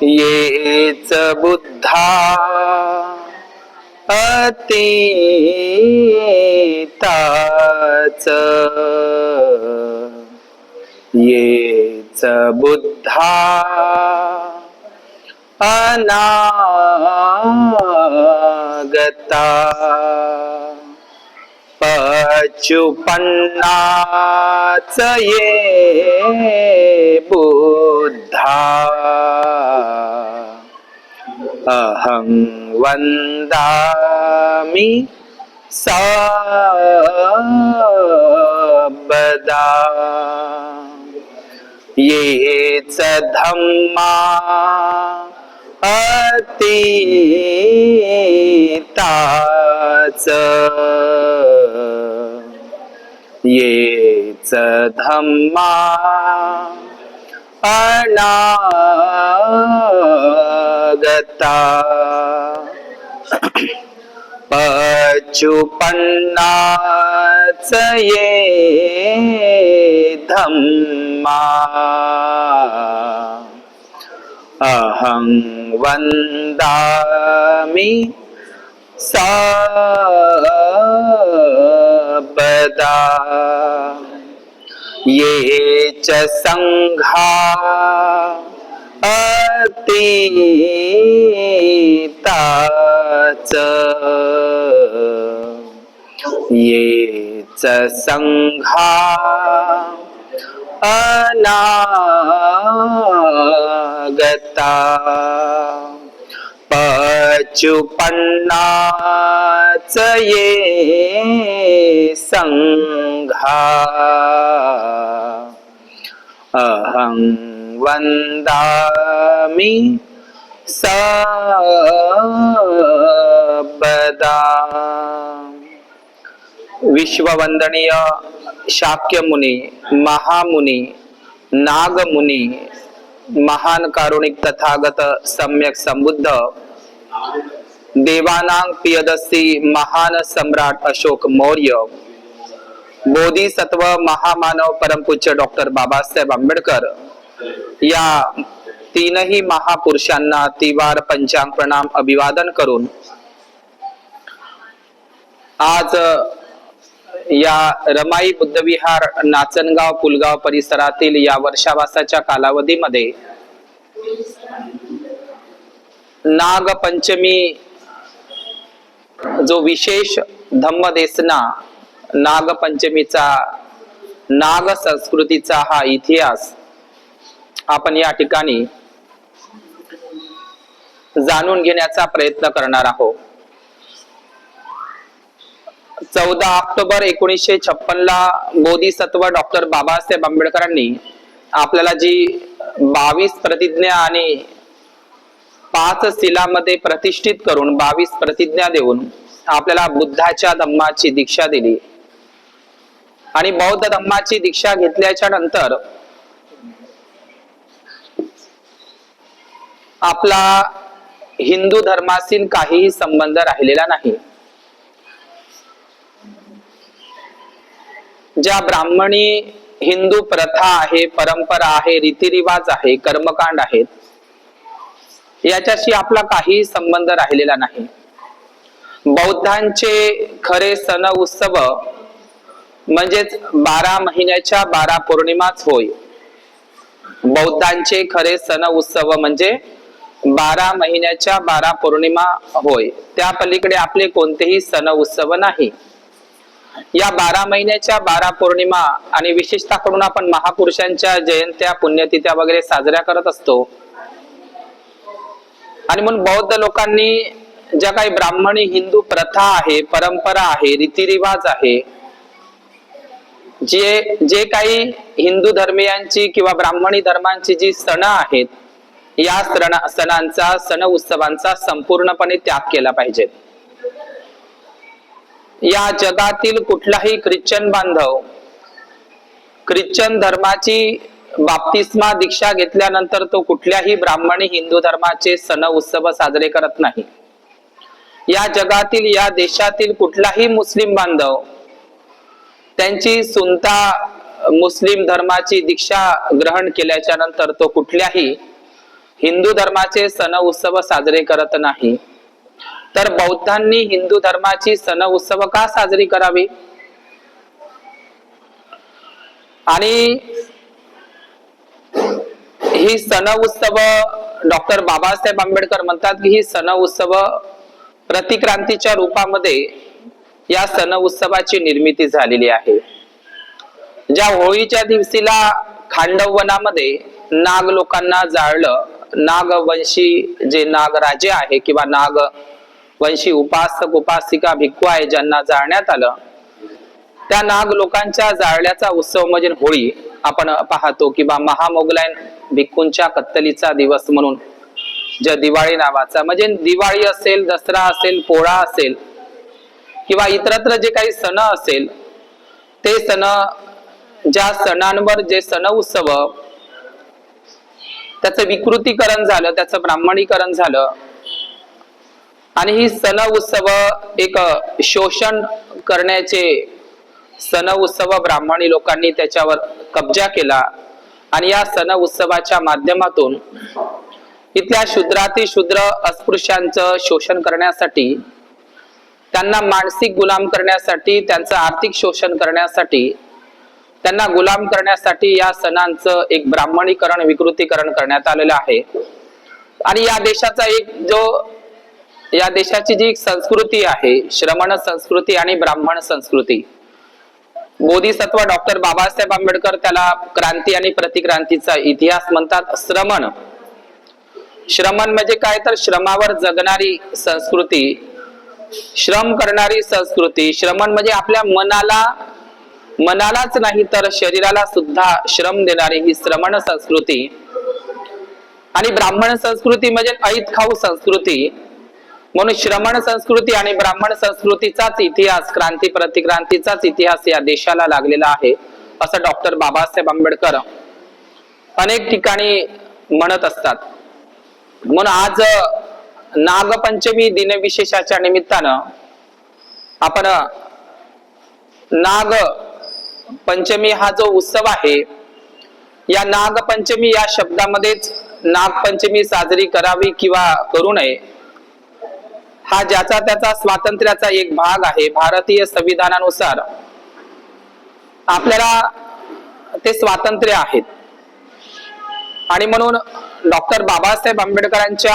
येच बुद्धा अतीताच येच बुद्धा अनागता पचुपन्नाच ये बुद्धा अहं वन्दामि सर्वदा येच धम्मा अतीताच येच धम्मा अनागता पचुपन्नाच ये धम्मा अहं वन्दामि सर्वदा ये च संघा अतीताच ये च संघा अनागता पचुपन्नाच ये संघा अहं वन्दामि सर्वदा। विश्ववंदनीय शाक्य मुनी, महामुनी, नागमुनी, महान कारुणिक तथागत सम्यक संबुद्ध, देवानां पियदसी महान सम्राट अशोक मौर्य, बोधिसत्व महामानव परमपूज्य डॉक्टर बाबासाहेब आंबेडकर या तीनही महापुरुषांना तिवार पंचांग प्रणाम अभिवादन करून आज या रमाई बुद्धविहार नाचनगाव पुलगाव परिसरातील या वर्षावासाच्या कालावधीमध्ये नागपंचमी जो विशेष धम्मदेसना, नागपंचमीचा, नाग संस्कृतीचा हा इतिहास आपण या ठिकाणी जाणून घेण्याचा प्रयत्न करणार आहोत। 14 ऑक्टोबर 1956 ला बोधिसत्व डॉक्टर बाबासाहेब आंबेडकरांनी आपल्याला जी 22 प्रतिज्ञा आणि 5 शिलामध्ये प्रतिष्ठित करून 22 प्रतिज्ञा देऊन आपल्याला बुद्धाच्या धम्माची दीक्षा दिली आणि बौद्ध धम्माची दीक्षा घेतल्याच्या नंतर आपला हिंदू धर्माशी काहीही संबंध राहिलेला नाही। ज्या ब्राह्मणी हिंदू प्रथा आहे, परंपरा आहे, रीतिरिवाज आहे, कर्मकांड आहेत, याच्याशी आपला काही संबंध राहिलेला नाही। बौद्धांचे खरे सण उत्सव म्हणजेच 12 महिन्याच्या 12 पौर्णिमाच होय। बौद्धांचे खरे सण उत्सव म्हणजे 12 महिन्याच्या 12 पौर्णिमा होय। त्या पलीकडे आपले कोणतेही सण उत्सव नाही। या 12 महिन्याच्या 12 पौर्णिमा आणि विशेषतः करून आपण महापुरुषांच्या जयंत्या, पुण्यतिथ्या वगैरे साजऱ्या करत असतो आणि म्हणून बौद्ध लोकांनी ज्या काही ब्राह्मणी हिंदू प्रथा आहे, परंपरा आहे, रीतिरिवाज आहे, जे काही हिंदू धर्मियांची किंवा ब्राह्मणी धर्मांची जी सण आहेत, या सणांचा, सण उत्सवांचा संपूर्णपणे त्याग केला पाहिजे। या जगातील कुठलाही ख्रिश्चन बांधव ख्रिश्चन धर्माची बाप्तिस्मा दीक्षा घेतल्यानंतर तो कुठल्याही ब्राह्मणी हिंदू धर्माचे सण उत्सव साजरे करत नाही। या जगातील, या देशातील कुठलाही मुस्लिम बांधव त्यांची सुनता मुस्लिम धर्माची दीक्षा ग्रहण केल्याच्या नंतर तो कुठल्याही हिंदू धर्माचे सण उत्सव साजरे करत नाही, तर बौद्धांनी हिंदू धर्माची सण उत्सव का साजरी करावी? आणि ही सण उत्सव डॉक्टर बाबासाहेब आंबेडकर म्हणतात की ही सण उत्सव प्रतिक्रांतीच्या रूपामध्ये या सण उत्सवाची निर्मिती झालेली आहे. ज्या होळीच्या दिवशीला खांडववनामध्ये नाग लोकांना जाळलं, नागवंशी जे नागराजे आहे किंवा नागवंशी उपासक उपासिका भिक्खू आहे ज्यांना जाळण्यात आलं, त्या नाग लोकांच्या जाळल्याचा उत्सव म्हणजे होळी आपण पाहतो. किंवा महामोगलायन भिक्खूंच्या कत्तलीचा दिवस म्हणून जे दिवाळी नावाचा, म्हणजे दिवाळी असेल, दसरा असेल, पोळा असेल किंवा इतरत्र जे काही सण असेल, ते सण, ज्या सणांवर जे सण उत्सव त्याचं विकृतीकरण झालं, त्याचं ब्राह्मणीकरण झालं आणि ही सण उत्सव एक शोषण करण्याचे सण उत्सव ब्राह्मणी लोकांनी त्याच्यावर कब्जा केला आणि या सण उत्सवाच्या माध्यमातून इथल्या शूद्राती शूद्र अस्पृश्यांचं शोषण करण्यासाठी, त्यांना मानसिक गुलाम करण्यासाठी, त्यांचं आर्थिक शोषण करण्यासाठी, त्यांना गुलाम करण्यासाठी या सणांचं एक ब्राह्मणीकरण विकृतीकरण करण्यात आलेलं आहे. आणि या देशाचा या देशाची जी संस्कृती आहे, श्रमण संस्कृती आणि ब्राह्मण संस्कृती, बोधिसत्व डॉक्टर बाबासाहेब आंबेडकर त्याला क्रांती आणि प्रतिक्रांतीचा इतिहास म्हणतात. श्रमण म्हणजे काय, तर श्रमावर जगणारी संस्कृती, श्रम करणारी संस्कृती. श्रमण म्हणजे आपल्या मनालाच नाही तर शरीराला सुद्धा श्रम देणारी ही श्रमण संस्कृती. आणि ब्राह्मण संस्कृती म्हणजे ऐत खाऊ संस्कृती. म्हणून श्रमण संस्कृती आणि ब्राह्मण संस्कृतीचाच इतिहास, क्रांती प्रतिक्रांतीचाच इतिहास या देशाला लागलेला आहे, असं डॉक्टर बाबासाहेब आंबेडकर अनेक ठिकाणी म्हणत असतात. म्हणून आज नागपंचमी दिनविशेषाच्या निमित्तानं आपण नागपंचमी हा जो उत्सव आहे, या नागपंचमी या शब्दामध्येच नागपंचमी साजरी करावी किंवा करू नये हा ज्याचा त्याचा स्वातंत्र्याचा एक भाग आहे. भारतीय संविधानानुसार आपल्याला ते स्वातंत्र्य आहेत आणि म्हणून डॉक्टर बाबासाहेब आंबेडकरांच्या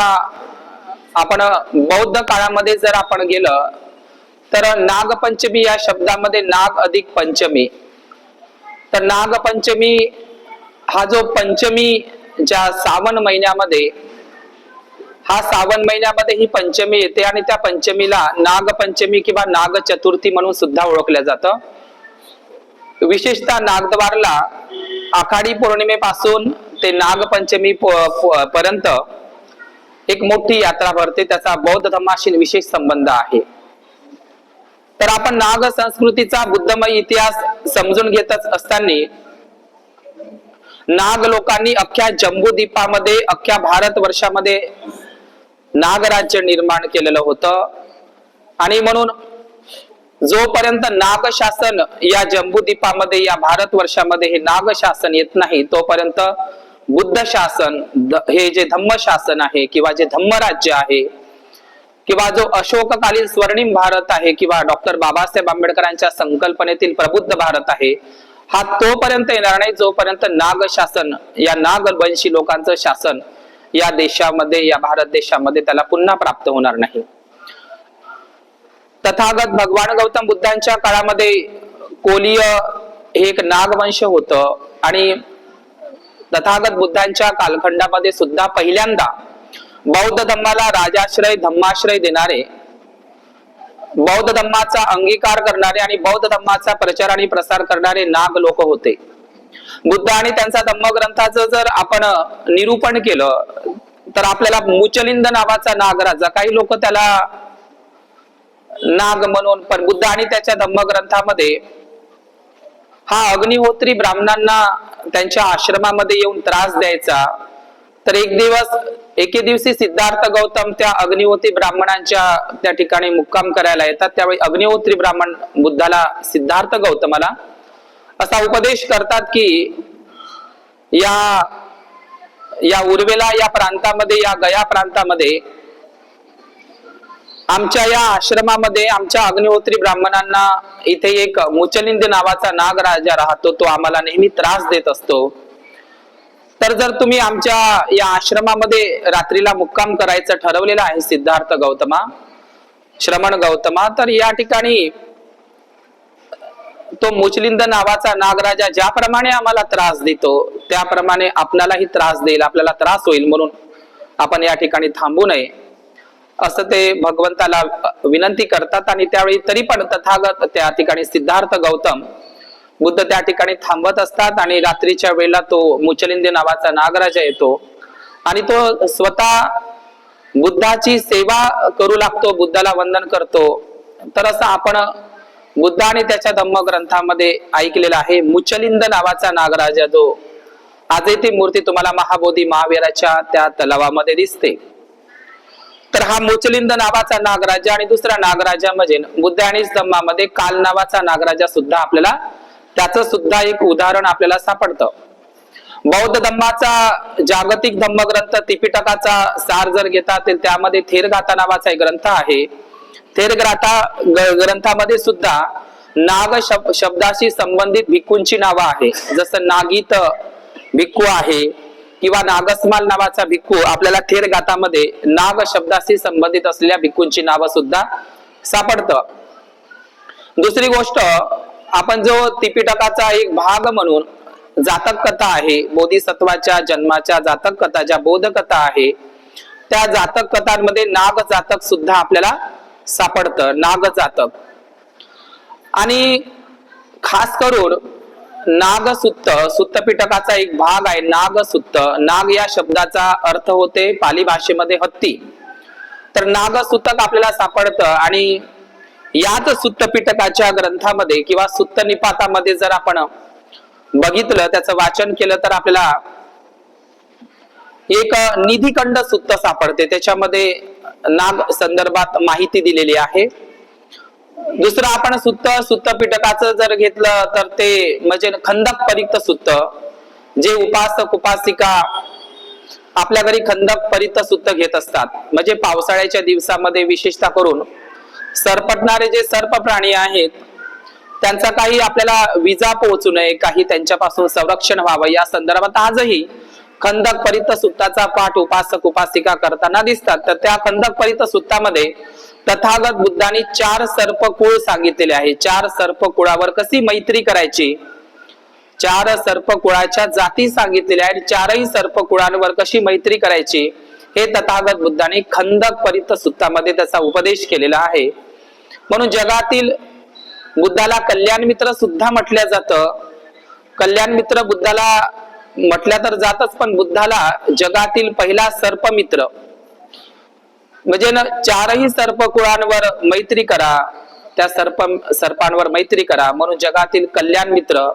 आपण बौद्ध काळामध्ये जर आपण गेलं तर नागपंचमी या शब्दामध्ये नाग अधिक पंचमी, तर नागपंचमी हा जो पंचमी ज्या श्रावण महिन्यामध्ये, हा श्रावण महिन्यामध्ये ही पंचमी येते आणि त्या पंचमीला नागपंचमी किंवा नाग चतुर्थी म्हणून सुद्धा ओळखलं जातं. विशेषतः नागद्वारला आषाढी पौर्णिमेपासून ते नागपंचमी पर्यंत एक मोठी यात्रा भरते, त्याचा बौद्ध धर्माशी विशेष संबंध आहे. तर आपण नाग संस्कृतीचा बुद्धमय इतिहास समजून घेतच असताना नाग लोकांनी अख्ख्या जम्बूद्वीपामध्ये, अख्ख्या भारतवर्षामध्ये नागराज्य निर्माण केलेलं होतं. आणि म्हणून जोपर्यंत नागशासन या जम्बूद्वीपामध्ये, या भारतवर्षामध्ये हे नागशासन येत नाही, तोपर्यंत बुद्ध शासन, हे जे धम्म शासन आहे किंवा जे धम्मराज्य आहे किंवा जो अशोककालीन स्वर्णिम भारत आहे किंवा डॉक्टर बाबासाहेब आंबेडकरांच्या संकल्पनेतील प्रबुद्ध भारत आहे, हा तोपर्यंत येणार नाही जोपर्यंत नागशासन, या नागवंशी लोकांचं शासन या देशामध्ये, या भारत देशामध्ये त्याला पुन्हा प्राप्त होणार नाही. तथागत भगवान गौतम बुद्धांच्या काळामध्ये कोलीय हे एक नागवंश होतं आणि तथागत बुद्धांच्या कालखंडामध्ये सुद्धा पहिल्यांदा बौद्ध धम्माला राजाश्रय, धम्माश्रय देणारे, बौद्ध धम्माचा अंगीकार करणारे आणि बौद्ध धम्माचा प्रचार आणि प्रसार करणारे नाग लोक होते. बुद्ध आणि त्यांचा धम्मग्रंथाचं जर आपण निरूपण केलं तर आपल्याला मुचलिंद नावाचा नागराजा, काही लोक त्याला नाग म्हणून, पण बुद्ध आणि त्याच्या धम्मग्रंथामध्ये हा अग्निहोत्री ब्राह्मणांना त्यांच्या आश्रमामध्ये येऊन त्रास द्यायचा. तर एके दिवशी सिद्धार्थ गौतम त्या अग्निहोत्री ब्राह्मणांच्या त्या ठिकाणी मुक्काम करायला येतात. त्यावेळी अग्निहोत्री ब्राह्मण बुद्धाला, सिद्धार्थ गौतमाला असा उपदेश करतात की या या उर्वेला या प्रांतामध्ये, या गया प्रांतामध्ये आमच्या या आश्रमामध्ये आमच्या अग्निहोत्री ब्राह्मणांना इथे एक मुचलिंद नावाचा नागराजा राहतो. तो आम्हाला नेहमी त्रास देत असतो. तर जर तुम्ही आमच्या या आश्रमामध्ये रात्रीला मुक्काम करायचं ठरवलेलं आहे सिद्धार्थ गौतमा, श्रमण गौतमा, तर या ठिकाणी तो मुचलिंद नावाचा नागराजा ज्याप्रमाणे आम्हाला त्रास देतो त्याप्रमाणे आपल्यालाही त्रास देईल, आपल्याला त्रास होईल, म्हणून आपण या ठिकाणी थांबू नये असं ते भगवंताला विनंती करतात. आणि त्यावेळी तरी पण तथागत त्या ठिकाणी सिद्धार्थ गौतम बुद्ध त्या ठिकाणी थांबत असतात. आणि रात्रीच्या वेळेला तो मुचलिंद नावाचा नागराजा येतो आणि तो स्वतः बुद्धाची सेवा करू लागतो, बुद्धाला वंदन करतो. तर असं आपण बुद्ध आणि त्याच्या धम्मग्रंथामध्ये ऐकलेलं आहे. मुचलिंद नावाचा नागराजा जो आजही ती मूर्ती तुम्हाला महाबोधी महावीराच्या त्या तलावामध्ये दिसते. तर हा मुचलिंद नावाचा नागराजा आणि दुसरा नागराजा म्हणजे बुद्ध आणि धम्मामध्ये काल नावाचा नागराजा सुद्धा आपल्याला त्याचं सुद्धा एक उदाहरण आपल्याला सापडतं. बौद्ध धम्माचा जागतिक धम्मग्रंथ त्रिपिटकाचा सार जर घेतात त्यामध्ये थेरगाथा नावाचा एक ग्रंथ आहे. थेरगाथा ग्रंथामध्ये सुद्धा नाग शब्दाशी संबंधित भिक्खूंची नावं आहे. जसं नागीत भिक्खू आहे किंवा नागस्माल नावाचा भिक्खू आपल्याला थेरगाथामध्ये नाग शब्दाशी संबंधित असलेल्या भिक्खूंची नावं सुद्धा सापडतं. दुसरी गोष्ट, आपण जो त्रिपिटकाचा एक भाग म्हणून जातक कथा आहे, बोधिसत्वाच्या जन्माच्या जातक कथा, ज्या बोध कथा आहे त्या जातक कथांमध्ये नाग जातक सुद्धा आपल्याला सापडतं, नाग जातक. आणि खास करून नागसुत्त, सुत्त पिटकाचा एक भाग आहे नागसुत्त. नाग या शब्दाचा अर्थ होते पाली भाषेमध्ये हत्ती. तर नागसुत्तक आपल्याला सापडतं. आणि याच सुत्त पिटकाच्या ग्रंथामध्ये किंवा सुत्त निपातामध्ये जर आपण बघितलं, त्याचं वाचन केलं तर आपल्याला एक निधिखंड सुत्त सापडते. त्याच्यामध्ये नाग संदर्भात माहिती दिलेली आहे. दुसरं आपण सुत्त पिटकाचं जर घेतलं तर ते म्हणजे खंदक परिक्त सुत्त, जे उपासक उपासिका आपल्या घरी खंदक परिक्त सुत्त घेत असतात. म्हणजे पावसाळ्याच्या दिवसामध्ये विशेषतः करून सरपटणारे जे सर्प प्राणी आहेत त्यांचा काही आपल्याला विजा पोहोचू नये, काही त्यांच्यापासून संरक्षण व्हावं या संदर्भात आजही खंदक परित सुत्ताचा पाठ उपासक उपासिका करताना दिसतात. तर त्या खंदक परित सुत्तामध्ये तथागत बुद्धांनी 4 सर्पकुळ सांगितलेले आहे. 4 सर्पकुळावर कशी मैत्री करायची, 4 सर्पकुळाच्या जाती सांगितलेल्या आहेत. 4ही सर्पकुळांवर कशी मैत्री करायची हे तथागत बुद्धांनी खंदक परित सुत्तामध्ये त्याचा उपदेश केलेला आहे. म्हणून जगातील बुद्धाला कल्याण मित्र सुद्धा म्हटलं जातं. कल्याण मित्र बुद्धाला म्हटल्या तर जातच, पण बुद्धाला जगातील पहिला सर्पमित्र म्हणजे 4ही सर्पकुळांवर मैत्री करा, त्या सर्पांवर मैत्री करा. म्हणून जगातील कल्याण मित्र,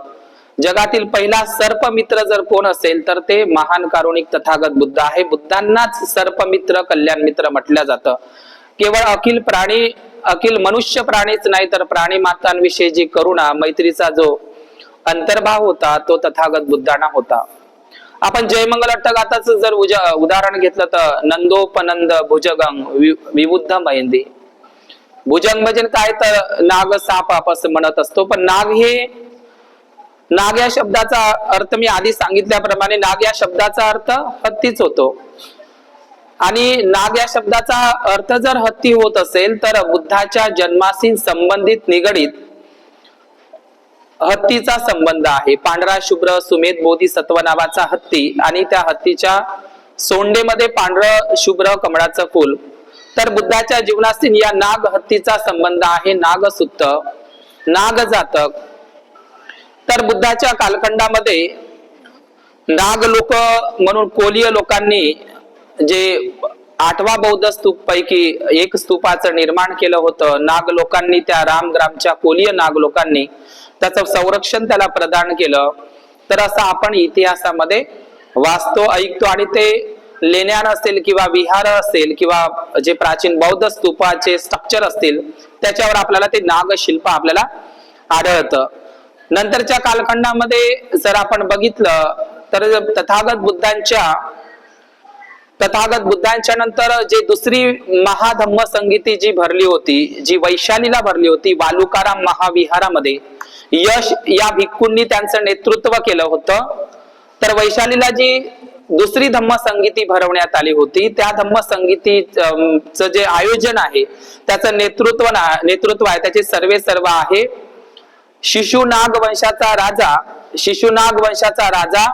जगातील पहिला सर्पमित्र जर कोण असेल तर ते महान कारुणिक तथागत बुद्ध आहे. बुद्धांनाच सर्पमित्र कल्याण मित्र म्हटलं जातं. केवळ अखिल मनुष्य प्राणीच नाही तर प्राणी मातांविषयी करुणा मैत्रीचा जो अंतर्भाव होता तो तथागत बुद्धांना होता. आपण जयमंगल अट्टगाथाचं जर उदाहरण घेतलं तर नंदोपनंद भुजगंग विबुद्ध महेंदी. भुजंग म्हणजे काय तर नाग साप असं म्हणत असतो, पण नाग या शब्दाचा अर्थ मी आधी सांगितल्याप्रमाणे नाग या शब्दाचा अर्थ हत्तीच होतो. आणि नाग या शब्दाचा अर्थ जर हत्ती होत असेल तर बुद्धाच्या जन्माशी संबंधित निगडीत हत्तीचा संबंध आहे. पांढरा शुभ्र सुमेध बोधिसत्व नावाचा हत्ती आणि त्या हत्तीच्या सोंडेमध्ये पांढरं शुभ्र कमळाचं फुल. तर बुद्धाच्या जीवनाशी या नाग हत्तीचा संबंध आहे. नागसुत्त, नागजातक. तर बुद्धाच्या कालखंडामध्ये नाग लोक म्हणून कोलीय लोकांनी जे 8वा बौद्ध स्तूप पैकी एक स्तूपाचं निर्माण केलं होतं. नाग लोकांनी, त्या रामग्रामच्या कोलीय नाग लोकांनी त्याचं संरक्षण त्याला प्रदान केलं. तर असं आपण इतिहासामध्ये वाचतो, ऐकतो. आणि ते लेण्यान असेल किंवा विहार असेल किंवा जे प्राचीन बौद्ध स्तूपाचे स्ट्रक्चर असतील त्याच्यावर आपल्याला ते नागशिल्प आपल्याला आढळतं. नंतरच्या कालखंडामध्ये जर आपण बघितलं तर तथागत बुद्धांच्या तथागत बुद्धांच्या नंतर जे दुसरी महाधम्म संगीती जी भरली होती, जी वैशालीला भरली होती वालुकाराम महाविहारामध्ये, यश या भिक्खूंनी त्यांचं नेतृत्व केलं होतं. तर वैशालीला जी दुसरी धम्म संगीती भरवण्यात आली होती, त्या धम्म संगीतीचं जे आयोजन आहे त्याचं नेतृत्व आहे, त्याचे सर्व आहे शिशुनाग वंशाचा राजा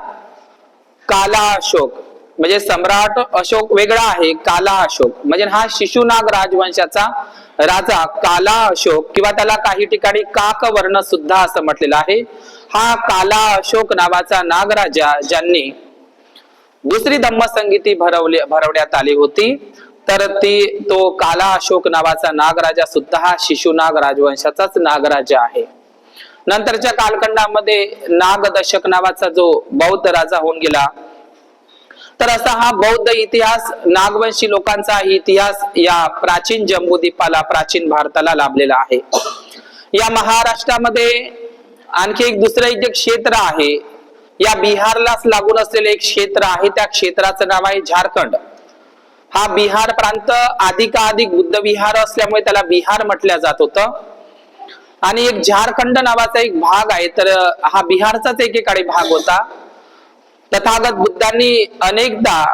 काला अशोक. म्हणजे सम्राट अशोक वेगळा आहे, काला अशोक म्हणजे हा शिशुनाग राजवंशाचा राजा काला अशोक, किंवा त्याला काही ठिकाणी काकवर्ण सुद्धा असं म्हटलेलं आहे. हा काला अशोक नावाचा नागराजा, ज्यांनी दुसरी धम्म संगीती भरवण्यात आली होती, तर तो काला अशोक नावाचा नागराजा सुद्धा हा शिशुनाग राजवंशाचाच नागराजा आहे. नंतरच्या कालखंडामध्ये नागदशक नावाचा जो बौद्ध राजा होऊन गेला. तर असा हा बौद्ध इतिहास, नागवंशी लोकांचा इतिहास या प्राचीन जम्बूद्वीपाला, प्राचीन भारताला लाभलेला आहे. या महाराष्ट्रामध्ये आणखी एक दुसरं जे क्षेत्र आहे, या बिहारलाच लागून असलेले एक क्षेत्र आहे, त्या क्षेत्राचं नाव आहे झारखंड. हा बिहार प्रांत अधिकाधिक बुद्ध विहार असल्यामुळे त्याला बिहार म्हटलं जात होतं. आणि एक झारखंड नावाचा एक भाग आहे, तर हा बिहारचाच एकेकाळी भाग होता. तथागत बुद्धांनी अनेकदा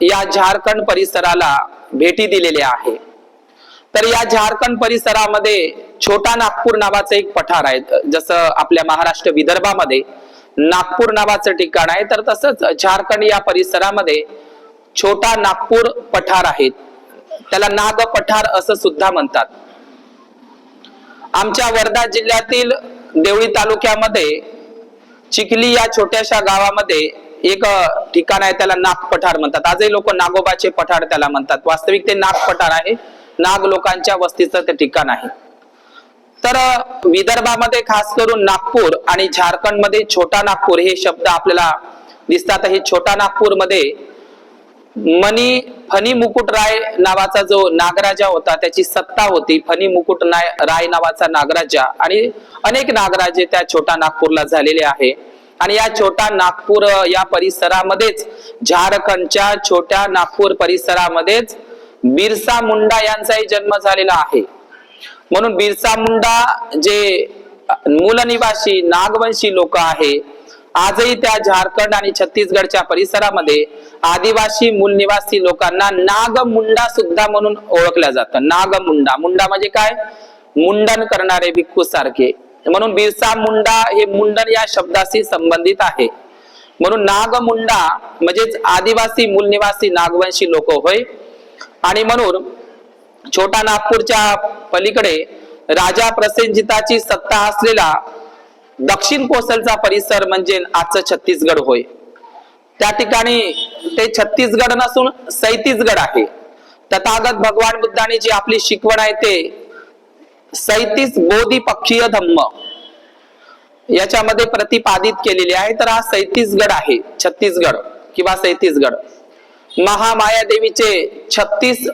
या झारखंड परिसराला भेटी दिलेल्या आहे. तर या झारखंड परिसरामध्ये छोटा नागपूर नावाचं एक पठार आहे. जसं आपल्या महाराष्ट्र विदर्भामध्ये नागपूर नावाचं ठिकाण आहे, तर तसंच झारखंड या परिसरामध्ये छोटा नागपूर पठार आहे. त्याला नाग पठार असं सुद्धा म्हणतात. आमच्या वर्धा जिल्ह्यातील देवळी तालुक्यामध्ये चिखली या छोट्याशा गावामध्ये एक ठिकाण आहे, त्याला नाग पठार म्हणतात. आजही लोक नागोबाचे पठार त्याला म्हणतात. वास्तविक ते नाग पठार आहे, नाग लोकांच्या वस्तीचं ते ठिकाण आहे. तर विदर्भामध्ये खास करून नागपूर आणि झारखंड मध्ये छोटा नागपूर हे शब्द आपल्याला दिसतात. हे छोटा नागपूर मध्ये फणी मुकुट राय नावाचा जो नागराजा होता, त्याची सत्ता होती. फणी मुकुट राय नावाचा नागराजा, आणि अनेक नागराजे त्या छोटा नागपूरला झालेले आहे. आणि या छोटा नागपूर या परिसरामध्येच, झारखंडच्या छोट्या नागपूर परिसरामध्येच बिरसा मुंडा यांचाही जन्म झालेला आहे. म्हणून बिरसा मुंडा जे मूल निवासी नागवंशी लोक आहे, आजही त्या झारखंड आणि छत्तीसगडच्या परिसरामध्ये आदिवासी मूल निवासी लोकांना नागमुंडा सुद्धा म्हणून ओळखल्या जातं. नागमुंडा, मुंडा म्हणजे काय, मुंडन करणारे भिक्खू सारखे. म्हणून बिरसा मुंडा हे मुंडन या शब्दाशी संबंधित आहे. म्हणून नागमुंडा म्हणजेच आदिवासी मूल निवासी नागवंशी लोक होय. आणि म्हणून छोटा नागपूरच्या पलीकडे राजा प्रसेनजिताची सत्ता असलेला दक्षिण कोसलचा परिसर म्हणजे आजचं छत्तीसगड होय. त्या ठिकाणी ते छत्तीसगड नसून सैतीसगड आहे. तथागत भगवान बुद्धांनी जी आपली शिकवण आहे ते 37 बोधिपक्षीय धम्म याच्यामध्ये प्रतिपादित केलेले आहे. तर हा सैतीसगड आहे, छत्तीसगड किंवा सैतीसगड. महामाया देवीचे 36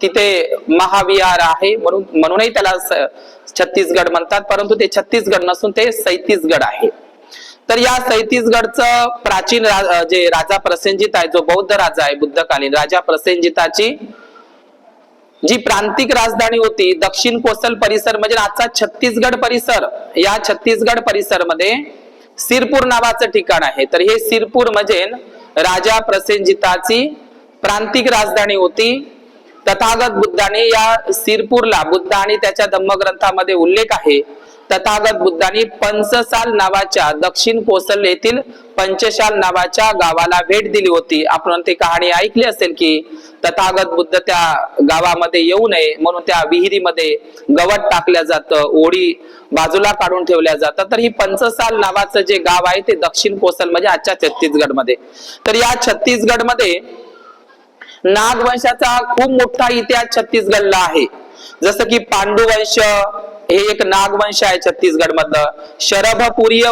तिथे महाविहार आहे, म्हणूनही त्याला छत्तीसगड म्हणतात. परंतु ते छत्तीसगड नसून ते सैतीसगड आहे. तर या सैतीसगडचं प्राचीन जे राजा प्रसेनजित आहे, जो बौद्ध राजा आहे बुद्धकालीन, राजा प्रसेनजिताची जी प्रांतिक राजधानी होती दक्षिण कोसल परिसर म्हणजे आजचा छत्तीसगड परिसर, या छत्तीसगड परिसर मध्ये सिरपूर नावाचं ठिकाण आहे. तर हे सिरपूर म्हणजे राजा प्रसेनजिताची प्रांतिक राजधानी होती. तथागत बुद्धाने या सिरपूरला, बुद्ध आणि त्याच्या धम्मग्रंथामध्ये उल्लेख आहे, तथागत बुद्धांनी पंचसाल नावाच्या दक्षिण कोसल येथील पंचशाल नावाच्या गावाला भेट दिली होती. आपण ती कहाणी ऐकली असेल की तथागत बुद्ध त्या गावामध्ये येऊ नये म्हणून त्या विहिरीमध्ये गवत टाकल्या जातं, ओढी बाजूला काढून ठेवल्या जातात. तर ही पंचसाल नावाचं जे गाव आहे ते दक्षिण कोसल म्हणजे आजच्या छत्तीसगड मध्ये. तर या छत्तीसगड मध्ये नागवंशाचा खूप मोठा इतिहास छत्तीसगडला आहे. जसं की पांडुवंश हे एक नागवंश आहे छत्तीसगड मधलं. शरभपुरीय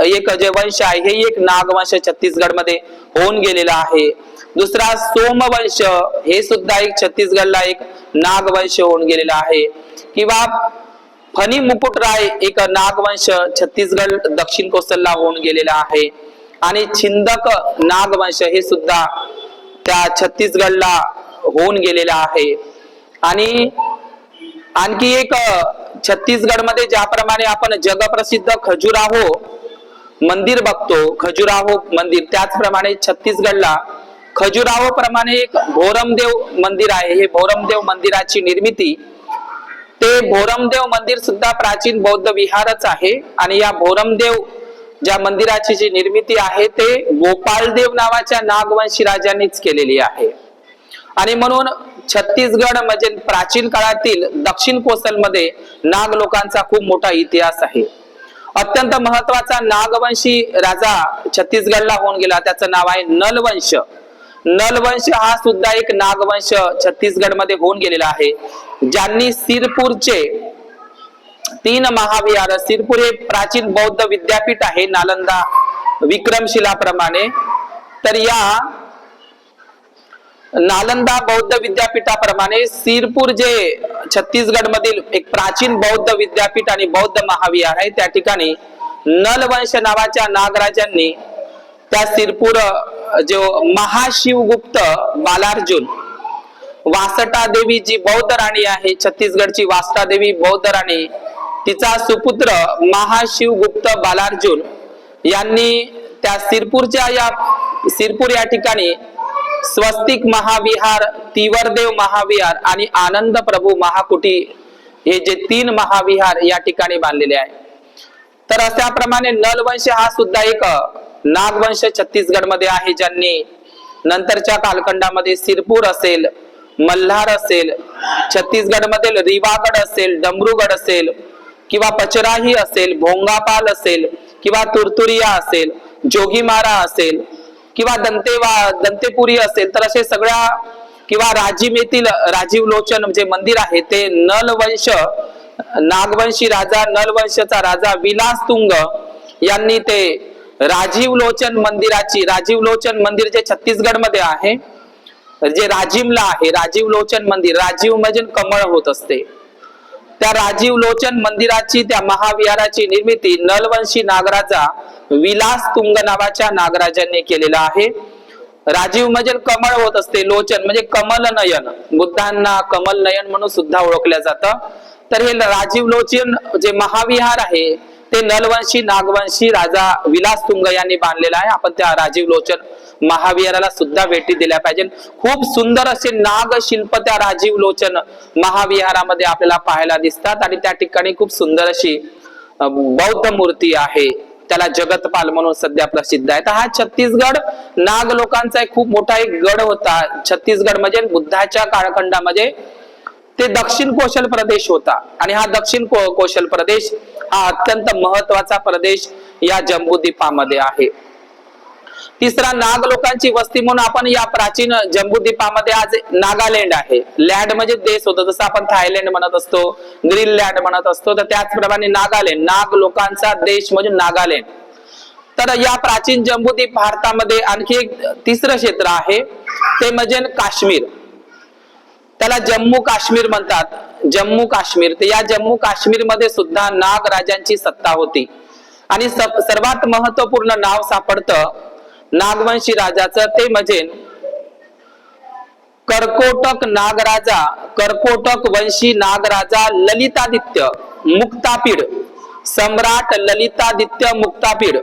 एक जे वंश आहे हे एक नागवंश छत्तीसगड मध्ये होऊन गेलेला आहे. दुसरा सोमवंश हे सुद्धा एक छत्तीसगडला एक नागवंश होऊन गेलेला आहे. किंवा फणी मुकुट राय एक नागवंश छत्तीसगड दक्षिण कोसलला होऊन गेलेला आहे. आणि छिंदक नागवंश हे सुद्धा त्या छत्तीसगडला होऊन गेलेला आहे। आणि आणखी एक छत्तीसगडमध्ये ज्याप्रमाणे आपण जगप्रसिद्ध खजुराहो मंदिर बघतो, खजुराहो मंदिर, त्याचप्रमाणे छत्तीसगडला खजुराहो प्रमाणे एक भोरमदेव मंदिर आहे। हे भोरमदेव मंदिराची निर्मिती, ते भोरमदेव मंदिर सुद्धा प्राचीन बौद्ध विहारच आहे। आणि या भोरमदेव ज्या मंदिराची जी निर्मिती आहे ते गोपालदेव नावाच्या नागवंशी राजांनीच केलेली आहे। आणि म्हणून छत्तीसगड म्हणजे प्राचीन काळातील दक्षिण कोसलमध्ये नाग लोकांचा खूप मोठा इतिहास आहे। अत्यंत महत्वाचा नागवंशी राजा छत्तीसगडला होऊन गेला, त्याचं नाव आहे नलवंश। नलवंश हा सुद्धा एक नागवंश छत्तीसगडमध्ये होऊन गेलेला आहे, ज्यांनी सिरपूरचे 3 महाविहार, सिरपूर हे प्राचीन बौद्ध विद्यापीठ आहे नालंदा विक्रमशिला प्रमाणे, तर या नालंदा बौद्ध विद्यापीठाप्रमाणे सिरपूर जे छत्तीसगड मधील एक प्राचीन बौद्ध विद्यापीठ आणि बौद्ध महाविहार आहे, त्या ठिकाणी नलवंश नावाच्या नागराजांनी त्या सिरपूर जो महाशिवगुप्त बालार्जुन, वासटा देवी जी बौद्ध राणी आहे छत्तीसगडची, वासटा देवी बौद्ध राणी, तिचा सुपुत्र महाशिवगुप्त बालार्जुन यांनी त्या सिरपूर या ठिकाणी स्वस्तिक महाविहार, तिवरदेव महाविहार आणि आनंद प्रभू महाकुटी हे जे 3 महाविहार या ठिकाणी बांधलेले आहे। तर अशाप्रमाणे नलवंश हा सुद्धा एक नागवंश छत्तीसगड मध्ये आहे, ज्यांनी नंतरच्या कालखंडामध्ये सिरपूर असेल, मल्हार असेल, छत्तीसगड मधील रिवागड असेल, डमरूगड असेल किंवा पचराही असेल, भोंगापाल असेल किंवा तुरतुरिया असेल, जोगीमारा असेल किंवा दंतेपुरी असेल, तर असे सगळ्या किंवा राजीव येथील राजीव लोचन जे मंदिर आहे ते नलवंश नागवंशी राजा नलवंशचा राजा विलासतुंग यांनी ते राजीव लोचन मंदिर जे छत्तीसगड मध्ये आहे, जे राजीवला आहे, राजीव लोचन मंदिर, राजीव म्हणजे कमळ होत असते, त्या राजीव लोचन मंदिराची, त्या महाविहाराची निर्मिती नलवंशी नागराजा विलासतुंग नावाच्या नागराजांनी केलेला आहे। राजीव म्हणजे कमळ होत असते, लोचन म्हणजे कमल नयन, बुद्धांना कमल नयन म्हणून सुद्धा ओळखलं जातं। तर हे राजीव लोचन जे महाविहार आहे ते नलवंशी नागवंशी राजा विलासतुंग यांनी बांधलेला आहे। आपण त्या राजीव लोचन महाविहाराला सुद्धा भेटी दिल्या पाहिजे। खूप सुंदर असे नाग शिल्प त्या राजीव लोचन महाविहारामध्ये आपल्याला पाहायला दिसतात आणि त्या ठिकाणी खूप सुंदर अशी बौद्ध मूर्ती आहे, त्याला जगतपाल म्हणून सध्या प्रसिद्ध आहे। तर हा छत्तीसगड नाग लोकांचा एक खूप मोठा एक गड होता। छत्तीसगड म्हणजे बुद्धाच्या कालखंडामध्ये ते दक्षिण कोशल प्रदेश होता आणि हा दक्षिण कोशल प्रदेश हा अत्यंत महत्वाचा प्रदेश या जम्बूद्वीपामध्ये आहे। तिसरा नाग लोकांची वस्ती म्हणून आपण या प्राचीन जम्बूद्वीपामध्ये आज नागालँड आहे। लँड म्हणजे देश होतं, जसं आपण थायलंड म्हणत असतो, ग्रीनलँड म्हणत असतो, तर त्याचप्रमाणे नागालँड नाग लोकांचा देश म्हणजे नागालँड। तर या प्राचीन जम्बूद्वीप भारतामध्ये आणखी एक तिसरं क्षेत्र आहे, ते म्हणजे काश्मीर, त्याला जम्मू काश्मीर म्हणतात, जम्मू काश्मीर। तर या जम्मू काश्मीर मध्ये सुद्धा नाग राजांची सत्ता होती आणि सर्वात महत्वपूर्ण नाव सापडतं नागवंशी राजाचं, ते म्हणजे कर्कोटक नागराजा, कर्कोटक वंशी नागराजा ललितादित्य मुक्तापीड, सम्राट ललितादित्य मुक्तापीड,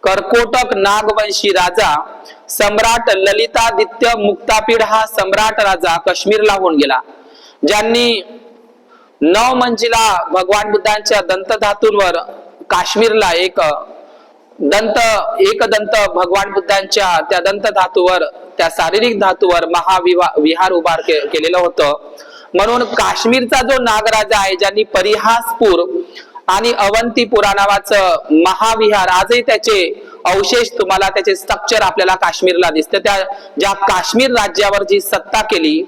कर्कोटक नागवंशी राजा सम्राट ललितादित्य मुक्तापीड हा सम्राट राजा काश्मीरला होऊन गेला, ज्यांनी 9 मंजिला भगवान बुद्धांच्या दंत धातूंवर काश्मीरला एकदंत भगवान बुद्धांच्या त्या दंत धातूवर, त्या शारीरिक धातूवर महाविहार उभार केलेलं होतं। म्हणून काश्मीरचा जो नागराजा आहे, ज्यांनी परिहासपूर आणि अवंतीपुरा नावाचं महाविहार, आजही त्याचे अवशेष तुम्हाला, त्याचे स्ट्रक्चर आपल्याला काश्मीरला दिसते, त्या ज्या काश्मीर राज्यावर जी सत्ता केली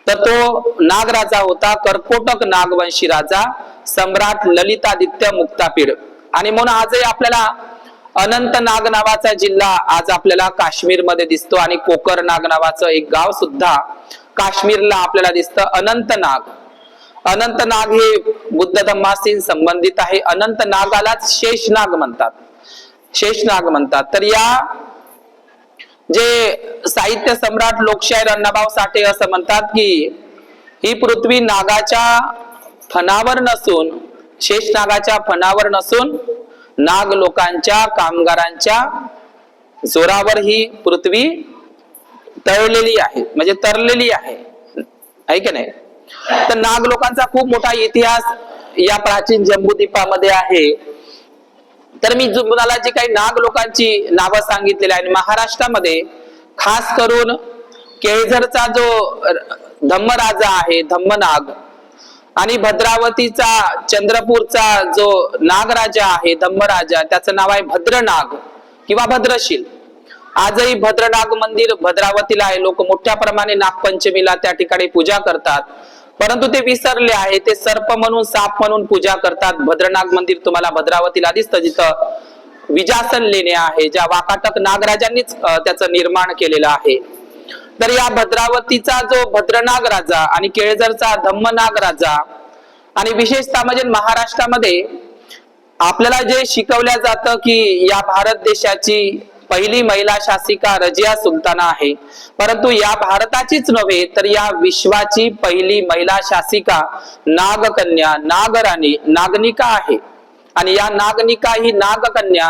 तर तो नागराजा होता कर्कोटक नागवंशी राजा सम्राट ललितादित्य मुक्तापीड। आणि म्हणून आजही आपल्याला अनंतनाग नावाचा जिल्हा आज आपल्याला काश्मीर मध्ये दिसतो आणि कोकरनाग नावाचं एक गाव सुद्धा काश्मीरला आपल्याला दिसतं। अनंतनाग हे बुद्ध धम्माशी संबंधित आहे। अनंतनागालाच शेषनाग म्हणतात, शेषनाग म्हणतात। तर या जे साहित्य सम्राट लोकशाहीर अण्णाभाऊ साठे असं म्हणतात की ही पृथ्वी नागाच्या फणावर नसून, शेष नागाच्या फणावर नसून, नाग लोकांच्या कामगारांच्या जोरावर ही पृथ्वी तळलेली आहे, म्हणजे तरलेली आहे की नाही. तर नाग लोकांचा खूप मोठा इतिहास या प्राचीन जम्बूद्वीपामध्ये आहे. तर मी तुम्हाला जी काही नाग लोकांची नावं सांगितलेली आहेत, महाराष्ट्रामध्ये खास करून केळझरचा जो धम्मराजा आहे, धम्मनाग, आणि भद्रावतीचा चंद्रपूरचा जो नागराजा आहे, धम्मराजा, त्याचं नाव आहे भद्रनाग किंवा भद्रशील. आजही भद्रनाग मंदिर भद्रावतीला आहे. लोक मोठ्या प्रमाणे नागपंचमीला त्या ठिकाणी पूजा करतात, परंतु ते विसरले आहे. ते सर्प म्हणून, साप म्हणून पूजा करतात. भद्रनाग मंदिर तुम्हाला भद्रावतीला दिसतं, जिथं विजासन लेणे आहे, ज्या वाकाटक नागराजांनीच त्याचं निर्माण केलेलं आहे. तर या भद्रावतीचा जो भद्रनाग राजा आणि केळझरचा धम्मनाग राजा, आणि विशेषतः म्हणजे महाराष्ट्रामध्ये आपल्याला जे शिकवल्या जातं की या भारत देशाची पहिली महिला शासिका रजिया सुलताना आहे, परंतु या भारताचीच नव्हे तर या विश्वाची पहिली महिला शासिका नागकन्या, नागराणी, नागनिका आहे. आणि या नागनिका ही नागकन्या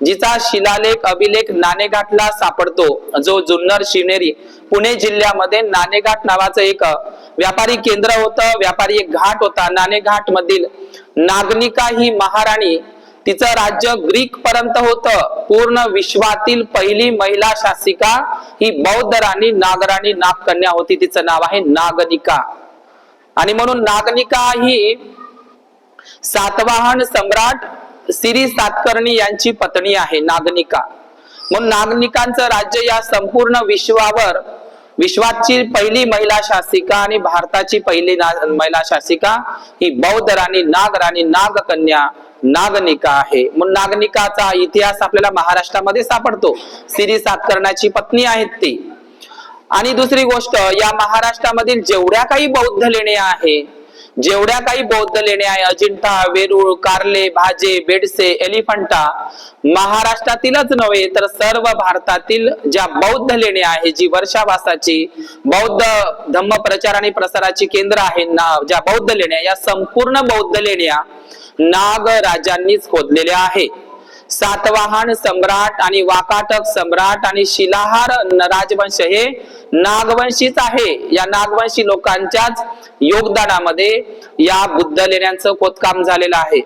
जिचा शिलालेख, अभिलेख नाणेघाटला सापडतो, जो जुन्नर शिवनेरी पुणे जिल्ह्यामध्ये नाणेघाट नावाचं एक व्यापारी केंद्र होतं, व्यापारी एक घाट होता. नाणेघाट मधील नागनिका ही महाराणी, तिचं राज्य ग्रीक पर्यंत होतं. पूर्ण विश्वातील पहिली महिला शासिका ही बौद्ध राणी, नागराणी, नागकन्या होती. तिचं नाव आहे नागनिका. आणि म्हणून नागनिका ही सातवाहन सम्राट सिरी सातकर्णी यांची पत्नी आहे, नागनिका. म्हणून नागनिकांचं राज्य या संपूर्ण विश्वाची पहिली महिला शासिका आणि भारताची पहिली महिला शासिका ही बौद्ध राणी, नागराणी, नागकन्या, नागनिका आहे. म्हणून नागनिकाचा इतिहास आपल्याला महाराष्ट्रामध्ये सापडतो. सिरी सातकर्ण्याची पत्नी आहेत ती. आणि दुसरी गोष्ट, या महाराष्ट्रामधील जेवढ्या काही बौद्ध लेणे आहे, अजिंठा, वेरूळ, कार्ले, भाजे, बेडसे, एलिफंटा, महाराष्ट्रातीलच नव्हे तर सर्व भारतातील ज्या बौद्ध लेणे आहे, जी वर्षावासाची बौद्ध धम्म प्रचार आणि प्रसाराची केंद्र आहे, ज्या बौद्ध लेण्या, या संपूर्ण बौद्ध लेण्या नाग राजांनीच खोदलेल्या आहे. सातवाहन सम्राट आणि वाकाटक सम्राट आणि शिलाहार राजवंश हे नागवंशीच आहे. या नागवंशी लोकांच्याच योगदानामध्ये या बुद्ध लेण्यांचं खोदकाम झालेलं आहे.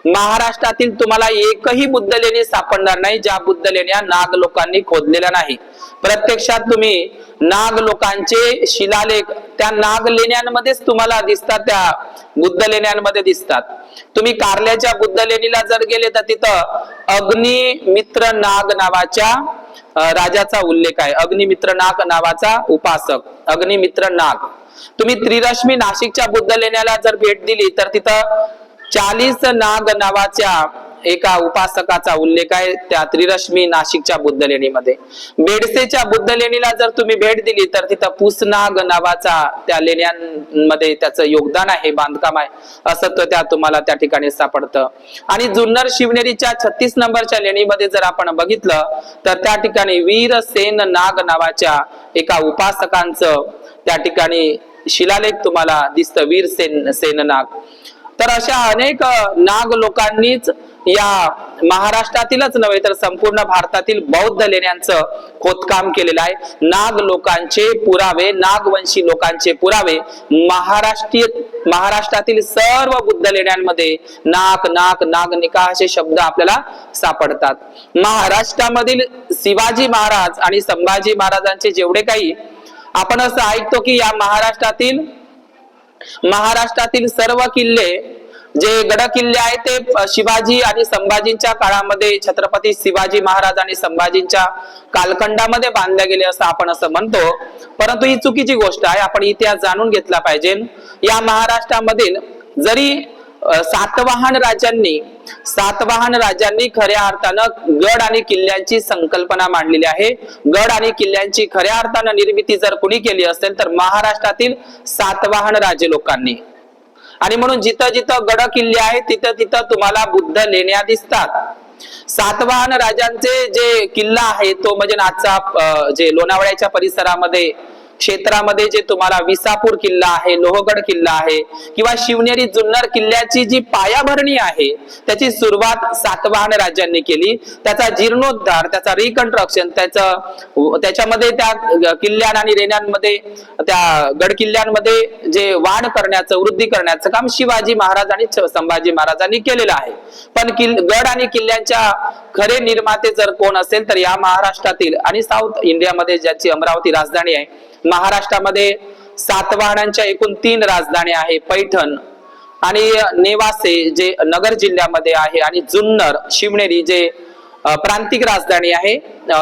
महाराष्ट्रातील तुम्हाला एकही बुद्ध लेणी सापडणार नाही ज्या बुद्ध लेण्या नाग लोकांनी खोदलेल्या नाही. प्रत्यक्षात तुम्ही नाग लोकांचे शिलालेख त्या नाग लेण्यांमध्येच तुम्हाला दिसतात, त्या बुद्ध लेण्यांमध्ये दिसतात. तुम्ही कार्ल्याच्या बुद्ध लेणीला जर गेले तर तिथं अग्निमित्र नाग नावाच्या राजाचा उल्लेख आहे. अग्निमित्र नाग नावाचा उपासक, अग्निमित्र नाग. तुम्ही त्रिरश्मी नाशिकच्या बुद्ध लेण्याला जर भेट दिली तर तिथं 40 नाग नावाच्या एका उपासकाचा उल्लेख आहे त्या त्रिरश्मी नाशिकच्या बुद्ध लेणीमध्ये. बेडसेच्या बुद्ध लेणीला जर तुम्ही भेट दिली तर तिथं पुसनाग नावाचा त्या लेण्यांमध्ये त्याचं योगदान आहे, बांधकाम आहे, असं त्या तुम्हाला त्या ठिकाणी सापडतं. आणि जुन्नर शिवनेरीच्या 36 नंबरच्या लेणीमध्ये जर आपण बघितलं तर त्या ठिकाणी वीरसेन नाग नावाच्या एका उपासकांचं त्या ठिकाणी शिलालेख तुम्हाला दिसतं, वीरसेन नाग. तर अशा अनेक नाग लोकांनीच या महाराष्ट्रातीलच नव्हे तर संपूर्ण भारतातील बौद्ध लेण्यांचं खोदकाम केलेलं आहे. नाग लोकांचे पुरावे, नागवंशी लोकांचे पुरावे महाराष्ट्रातील सर्व बुद्ध लेण्यांमध्ये नाग, नाग, नागनिका असे शब्द आपल्याला सापडतात. महाराष्ट्रामधील शिवाजी महाराज आणि संभाजी महाराजांचे जेवढे काही आपण असं ऐकतो की या महाराष्ट्रातील सर्व किल्ले, जे गड किल्ले आहेत ते शिवाजी आणि संभाजींच्या काळामध्ये, छत्रपती शिवाजी महाराज आणि संभाजींच्या कालखंडामध्ये बांधले गेले असं आपण असं म्हणतो, परंतु ही चुकीची गोष्ट आहे. आपण इतिहास जाणून घेतला पाहिजे. या महाराष्ट्रामधील जरी सातवाहन राजांनी खऱ्या अर्थानं गड आणि किल्ल्यांची संकल्पना मांडलेली आहे. गड आणि किल्ल्यांची खऱ्या अर्थानं निर्मिती जर कुणी केली असेल तर महाराष्ट्रातील सातवाहन राजे लोकांनी. आणि म्हणून जिथं जिथं गड किल्ले आहेत तिथं तिथं तुम्हाला बुद्ध लेण्या दिसतात. सातवाहन राजांचे जे किल्ला आहे तो म्हणजे आजचा जे लोणावळ्याच्या परिसरामध्ये क्षेत्रामध्ये जे तुम्हाला विसापूर किल्ला आहे, लोहगड किल्ला आहे किंवा शिवनेरी जुन्नर किल्ल्याची जी पायाभरणी आहे त्याची सुरुवात सातवाहन राज्यांनी केली. त्याचा जीर्णोद्धार, त्याचा रिकन्स्ट्रक्शन, त्याच्यामध्ये त्या किल्ल्यां आणि लेण्यांमध्ये, त्या गड किल्ल्यांमध्ये जे वाढ करण्याचं, वृद्धी करण्याचं काम शिवाजी महाराज आणि संभाजी महाराजांनी केलेलं आहे. पण गड आणि किल्ल्यांच्या खरे निर्माते जर कोण असेल तर या महाराष्ट्रातील आणि साऊथ इंडियामध्ये ज्याची अमरावती राजधानी आहे, महाराष्ट्रामध्ये सातवाहनांच्या एकूण 3 राजधानी आहे. पैठण आणि नेवासे जे नगर जिल्ह्यामध्ये आहे आणि जुन्नर, शिवनेरी जे प्रांतिक राजधानी आहे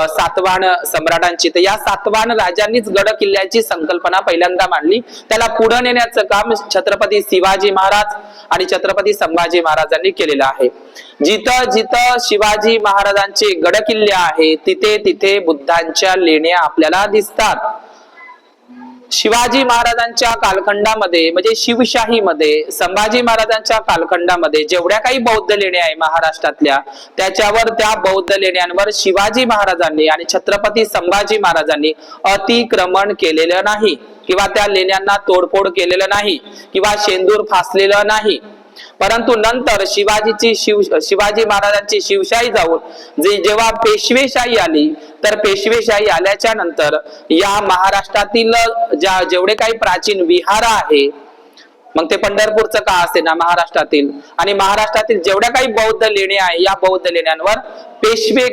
सातवाहन सम्राटांची. तर या सातवाहन राजांनीच गड किल्ल्याची संकल्पना पहिल्यांदा मांडली. त्याला पुढे नेण्याचं काम छत्रपती शिवाजी महाराज आणि छत्रपती संभाजी महाराजांनी केलेलं आहे. जिथं जिथं शिवाजी महाराजांचे गड किल्ले आहे तिथे तिथे बुद्धांच्या लेण्या आपल्याला दिसतात. शिवाजी महाराजांच्या कालखंडामध्ये म्हणजे शिवशाहीमध्ये, संभाजी महाराजांच्या कालखंडामध्ये जेवढ्या काही बौद्ध लेण्या आहे महाराष्ट्रातल्या, त्याच्यावर त्या बौद्ध लेण्यांवर शिवाजी महाराजांनी आणि छत्रपती संभाजी महाराजांनी अतिक्रमण केलेलं नाही किंवा त्या लेण्यांना तोडफोड केलेलं नाही किंवा शेंदूर फासलेलं नाही. परंतु नंतर शिवाजी महाराजांची शिवशाही जाऊन जेव्हा पेशवेशाही आली, तर पेशवेशाही आल्याच्या नंतर या महाराष्ट्रातील जेवढे काही प्राचीन विहार आहे, मग ते पंढरपूरचं का असे ना महाराष्ट्रातील, आणि महाराष्ट्रातील जेवढ्या काही बौद्ध लेण्या आहे या बौद्ध लेण्यांवर पेशवे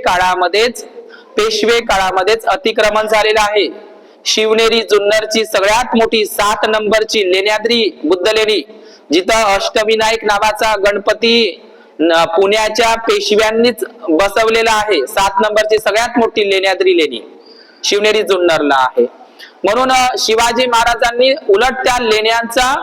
काळामध्येच अतिक्रमण झालेलं आहे. शिवनेरी जुन्नरची सगळ्यात मोठी 7 नंबरची लेण्याद्री बुद्ध लेणी, जिथं अष्टविनायक नावाचा गणपती पुण्याच्या पेशव्यांनीच बसवलेला आहे, 7 नंबरची सगळ्यात मोठी लेण्याद्री लेणी शिवनेरी जुन्नरला आहे. म्हणून शिवाजी महाराजांनी उलट त्या लेण्यांचा